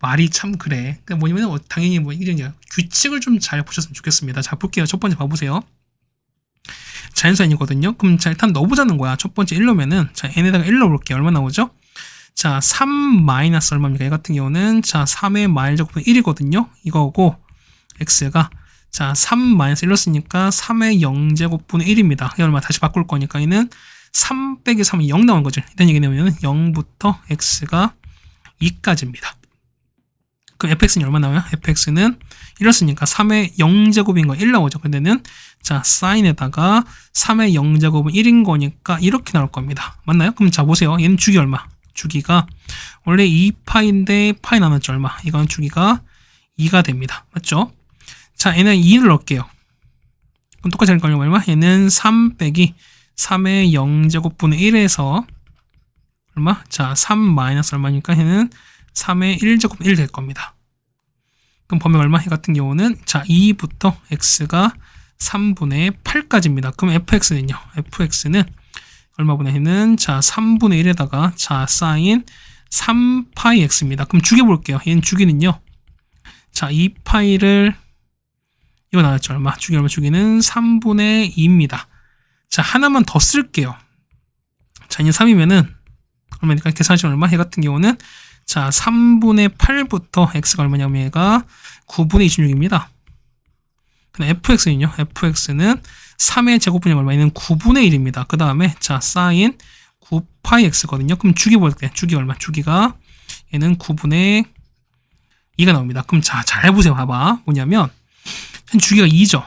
말이 참 그래. 그러니까 뭐냐면, 당연히 뭐, 이런 규칙을 좀 잘 보셨으면 좋겠습니다. 자, 볼게요. 첫 번째 봐보세요. 자연수인이거든요. 그럼 자, 일단 넣어보자는 거야. 첫 번째 1로면은, 자, n에다가 1 넣어볼게요. 얼마 나오죠? 자, 3 마이너스 얼마입니까? 이 같은 경우는, 자, 3의 마일 제곱은 1이거든요. 이거고, x가, 자, 3 마이너스 1 넣었으니까 3의 0제곱분의 1입니다. 이 얼마 다시 바꿀 거니까, 얘는 3 빼기 3이 0 나온 거죠. 일단 얘기 내면 0부터 x가 2까지입니다. 그럼 fx는 얼마 나와요? fx는 이렇으니까 3의 0제곱인 거 1 나오죠. 근데는 자 사인에다가 3의 0제곱은 1인 거니까 이렇게 나올 겁니다. 맞나요? 그럼 자 보세요. 얘는 주기 얼마? 주기가 원래 2파인데 파이 나눴죠. 얼마? 이건 주기가 2가 됩니다. 맞죠? 자 얘는 2를 넣을게요. 그럼 똑같이 할 거예요. 얼마? 얘는 3 빼기 3의 0제곱분의 1에서 얼마? 자 3 마이너스 얼마니까 얘는 3의 1제곱 1 될 겁니다. 그럼 범위가 얼마? 이 같은 경우는 자 2부터 x가 3분의 8까지입니다. 그럼 fx는요? fx는 얼마분의 얘는 자 3분의 1에다가 자 사인 3파이 x입니다. 그럼 주기 볼게요. 얘는 주기는요. 자 2파이를 이거 나왔죠. 얼마? 주기 얼마? 주기는 3분의 2입니다. 자 하나만 더 쓸게요. 자 얘는 3이면은 얼마니까 계산하시면 얼마? 얘 같은 경우는 자 3분의 8부터 x가 얼마냐면 얘가 9분의 26입니다. 근데 fx는요. fx는 3의 제곱분이 얼마? 얘는 9분의 1입니다. 그 다음에 자 사인 9파이 x거든요. 그럼 주기 볼게요. 주기 얼마? 주기가 얘는 9분의 2가 나옵니다. 그럼 자 잘 보세요. 봐봐. 뭐냐면 주기가 2죠.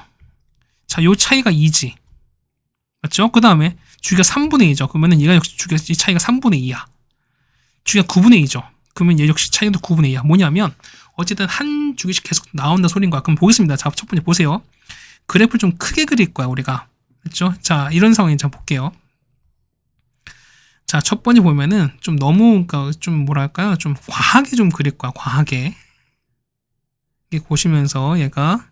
자 요 차이가 2지. 맞죠? 그 다음에 주기가 3분의 2죠. 그러면은 얘가 역시 주기가 이 차이가 3분의 2야. 주기가 9분의 2죠. 그러면 얘 역시 차이도 9분의 2야. 뭐냐면 어쨌든 한 주기씩 계속 나온다 소린 거야. 그럼 보겠습니다. 자, 첫 번째 보세요. 그래프를 좀 크게 그릴 거야, 우리가. 그렇죠? 자, 이런 상황에 자 볼게요. 자, 첫 번째 보면은 좀 너무 그러니까 좀 뭐랄까요? 좀 과하게 좀 그릴 거야. 과하게. 이렇게 보시면서 얘가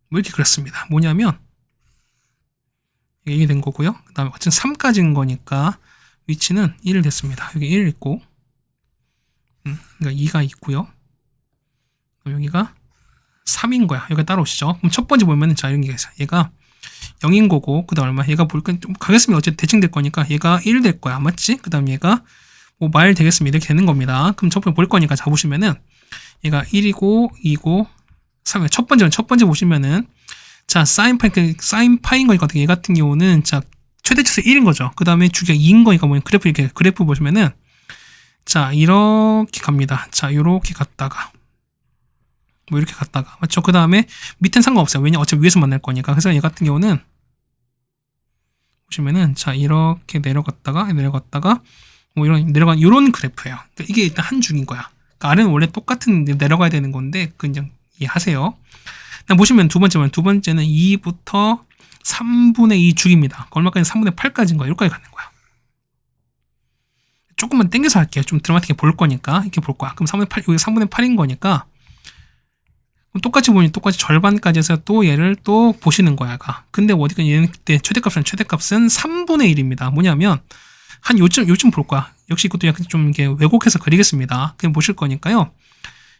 뭐 이렇게 그렸습니다. 뭐냐면 이게 된 거고요. 그 다음에 어쨌든 3까지인 거니까 위치는 1 됐습니다. 여기 1 있고 그러니까 2가 있고요. 여기가 3인 거야. 여기가 따라오시죠. 그럼 첫 번째 보면은 자, 이런 게 있어. 얘가 0인 거고, 그 다음 얼마? 얘가 볼건 좀 가겠습니다. 어쨌든 대칭 될 거니까 얘가 1 될 거야. 맞지? 그 다음 얘가 뭐 말 되겠습니다. 이렇게 되는 겁니다. 그럼 첫 번째 볼 거니까 잡으시면은 얘가 1이고 2고 3이고 첫 번째 보시면은 자, 사인 파인 거니까 얘 같은 경우는 자, 최대치수 1인 거죠. 그 다음에 주기가 2인 거니까 뭐 그래프 보시면은 자, 이렇게 갑니다. 자, 요렇게 갔다가 뭐 이렇게 갔다가 맞죠? 그 다음에 밑엔 상관없어요. 왜냐 어차피 위에서 만날 거니까. 그래서 얘 같은 경우는 보시면은 자, 이렇게 내려갔다가 뭐 이런 내려간 요런 그래프예요. 그러니까 이게 일단 한 중인 거야. 그러니까 R은 원래 똑같은 내려가야 되는 건데 그냥 이해하세요. 보시면 두 번째는 2부터 3분의 2 주기입니다. 얼마까지? 3분의 8까지인 거야. 여기까지 가는 거야. 조금만 땡겨서 할게요. 좀 드라마틱하게 볼 거니까 이렇게 볼 거야. 그럼 3분의 8, 여기 3분의 8인 거니까 똑같이 보니 똑같이 절반까지 해서 또 얘를 또 보시는 거야. 근데 어디가 얘는 그때 최대값은 3분의 1입니다. 뭐냐면 한 요쯤 볼 거야. 역시 이것도 약간 좀 이렇게 왜곡해서 그리겠습니다. 그냥 보실 거니까요.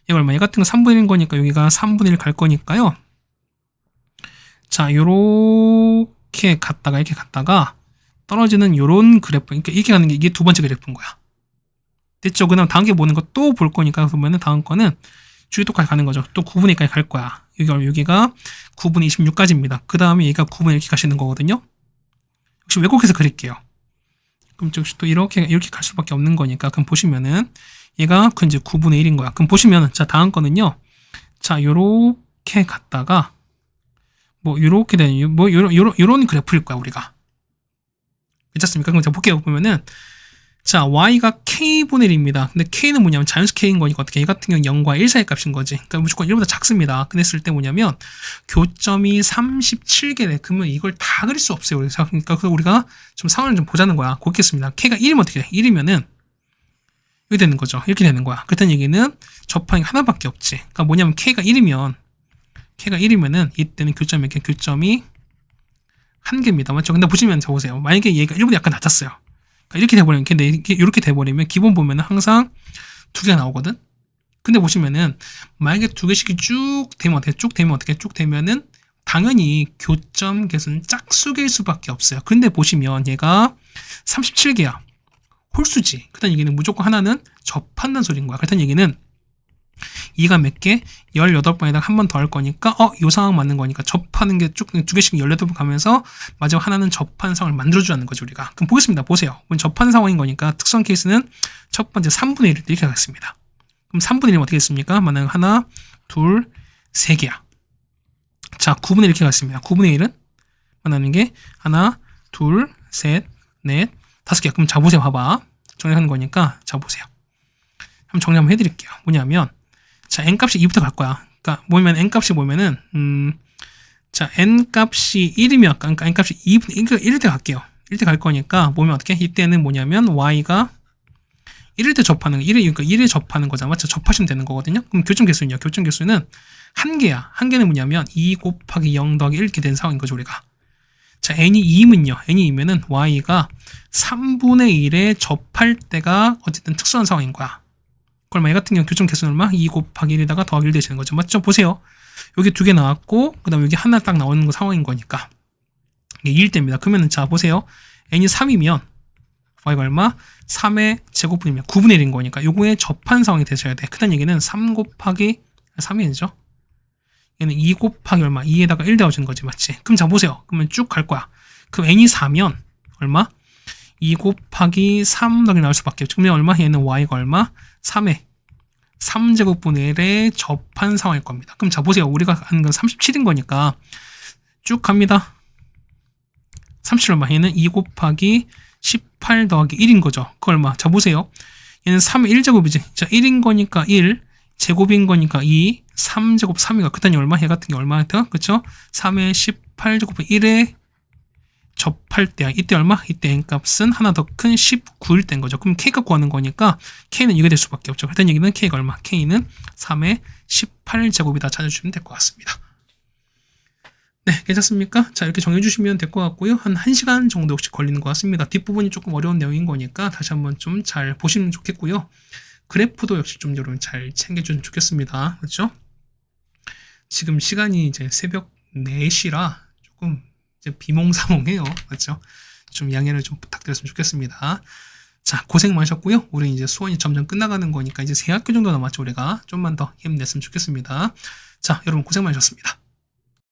얘가 얼마? 얘 같은 거 3분의 1인 거니까 여기가 3분의 1 갈 거니까요. 자, 요렇게 갔다가 이렇게 갔다가 떨어지는 요런 그래프. 그러니까 이렇게 가는 게 이게 두 번째 그래프인 거야. 됐죠? 그다음 다음 게 보는 거 또 볼 거니까 그러면은 다음 거는 주기 똑같이 가는 거죠. 또 9분의 2까지 갈 거야. 여기가 9분의 26까지입니다. 그 다음에 얘가 9분의 1 이렇게 가시는 거거든요. 역시 왜곡해서 그릴게요. 그럼 역시 또 이렇게 갈 수밖에 없는 거니까 그럼 보시면은 얘가 그 이제 9분의 1인 거야. 그럼 보시면은 자, 다음 거는요. 자, 요렇게 갔다가 뭐 요렇게 되는 뭐 요런 그래프일 거야, 우리가. 괜찮습니까? 그럼 제가 볼게요. 보면은 자, y가 k분의 1입니다. 근데 k는 뭐냐면 자연수 k인 거니까 어떻게 얘 같은 경우는 0과 1 사이의 값인 거지. 그러니까 무조건 1보다 작습니다. 그랬을 때 뭐냐면 교점이 37개래. 그러면 이걸 다 그릴 수 없어요. 그러니까 우리가 좀 상황을 좀 보자는 거야. 곱겠습니다. k가 1이면 어떻게 돼? 1이면은 이렇게 되는 거죠. 이렇게 되는 거야. 그렇다는 얘기는 접항이 하나밖에 없지. 그러니까 뭐냐면 k가 1이면은 이때는 교점이 이렇게 교점이 한 개입니다. 맞죠? 근데 보시면 저 보세요. 만약에 얘가 1보다 약간 낮았어요. 그러니까 이렇게 돼버리면, 근데 이렇게 돼버리면 기본 보면은 항상 두 개가 나오거든? 근데 보시면은 만약에 두 개씩이 쭉 되면 쭉 되면은 당연히 교점 개수는 짝수일 수밖에 없어요. 근데 보시면 얘가 37개야. 홀수지. 그렇다는 얘기는 무조건 하나는 접한다는 소리인 거야. 그렇다는 얘기는 2가 몇 개? 18번에다가 한 번 더 할 거니까 요 상황 맞는 거니까 접하는 게 쭉 두 개씩 18번 가면서 마지막 하나는 접한 상황을 만들어주는 거죠, 우리가. 그럼 보겠습니다. 보세요. 접한 상황인 거니까 특수한 케이스는 첫 번째 3분의 1을 이렇게 가겠습니다. 그럼 3분의 1은 어떻게 했습니까? 만약 하나, 둘, 세 개야. 자, 9분의 1 이렇게 갔습니다. 9분의 1은 만나는 게 하나, 둘, 셋, 넷, 다섯 개야. 그럼 자, 보세요. 봐봐. 정리하는 거니까 자, 보세요. 한번 정리 한번 해드릴게요. 뭐냐면 자, n값이 2부터 갈 거야. 그러니까 뭐냐면 n값이 뭐냐면은 자, n값이 1이면 그러니까 n값이 2분의 1일 때 갈게요. 1일 때 갈 거니까 보면 어떻게? 이때는 뭐냐면 y가 1일 때 접하는 거, 그러니까 1에 접하는 거잖아. 맞죠? 접하시면 되는 거거든요. 그럼 교점 개수는요? 교점 개수는 한 개야. 한 개는 뭐냐면 2 곱하기 0 더하기 1 이렇게 된 상황인 거죠, 우리가. 자, n이 2면요. n이 2면은 y가 3분의 1에 접할 때가 어쨌든 특수한 상황인 거야. 그럼 얘 같은 경우 교점 개수는 얼마? 2 곱하기 1에다가 더하기 1 되시는 거죠. 맞죠? 보세요. 여기 두 개 나왔고, 그 다음에 여기 하나 딱 나오는 거 상황인 거니까. 이게 2일 때입니다. 그러면은 자, 보세요. n이 3이면, y가 얼마? 3의 제곱분이면 9분의 1인 거니까 요거에 접한 상황이 되셔야 돼. 그다는 얘기는 3 곱하기 3이 아니죠? 얘는 2 곱하기 얼마? 2에다가 1 되어주는 거지. 맞지? 그럼 자, 보세요. 그러면 쭉 갈 거야. 그럼 n이 4면 얼마? 2 곱하기 3 더하기 나올 수밖에 없죠. 그러면 얼마? 얘는 y가 얼마? 3의 3제곱분의 1에 접한 상황일 겁니다. 그럼 자, 보세요. 우리가 하는 건 37인 거니까 쭉 갑니다. 37 얼마? 얘는 2 곱하기 18 더하기 1인 거죠. 그 얼마? 자, 보세요. 얘는 3의 1제곱이지. 자, 1인 거니까 1, 제곱인 거니까 2, 3제곱 3이가 그다니 얼마? 얘 같은 게 얼마였다? 그쵸? 3의 18제곱분 1에 접할 때 이때 얼마? 이때 n값은 하나 더 큰 19일 땐 거죠. 그럼 k값 구하는 거니까 k는 이게 될 수밖에 없죠. 그랬던 얘기는 k가 얼마? k는 3의 18제곱이다 찾아주시면 될 것 같습니다. 네, 괜찮습니까? 자, 이렇게 정해주시면 될 것 같고요. 한 1시간 정도 혹시 걸리는 것 같습니다. 뒷부분이 조금 어려운 내용인 거니까 다시 한번 좀 잘 보시면 좋겠고요. 그래프도 역시 좀 여러분 잘 챙겨주시면 좋겠습니다. 그렇죠? 지금 시간이 이제 새벽 4시라 조금 이제 비몽사몽해요. 맞죠? 좀 양해를 좀 부탁드렸으면 좋겠습니다. 자, 고생 많으셨고요. 우리 이제 수원이 점점 끝나가는 거니까 이제 세 학기 정도 남았죠. 우리가 좀만 더 힘냈으면 좋겠습니다. 자, 여러분 고생 많으셨습니다.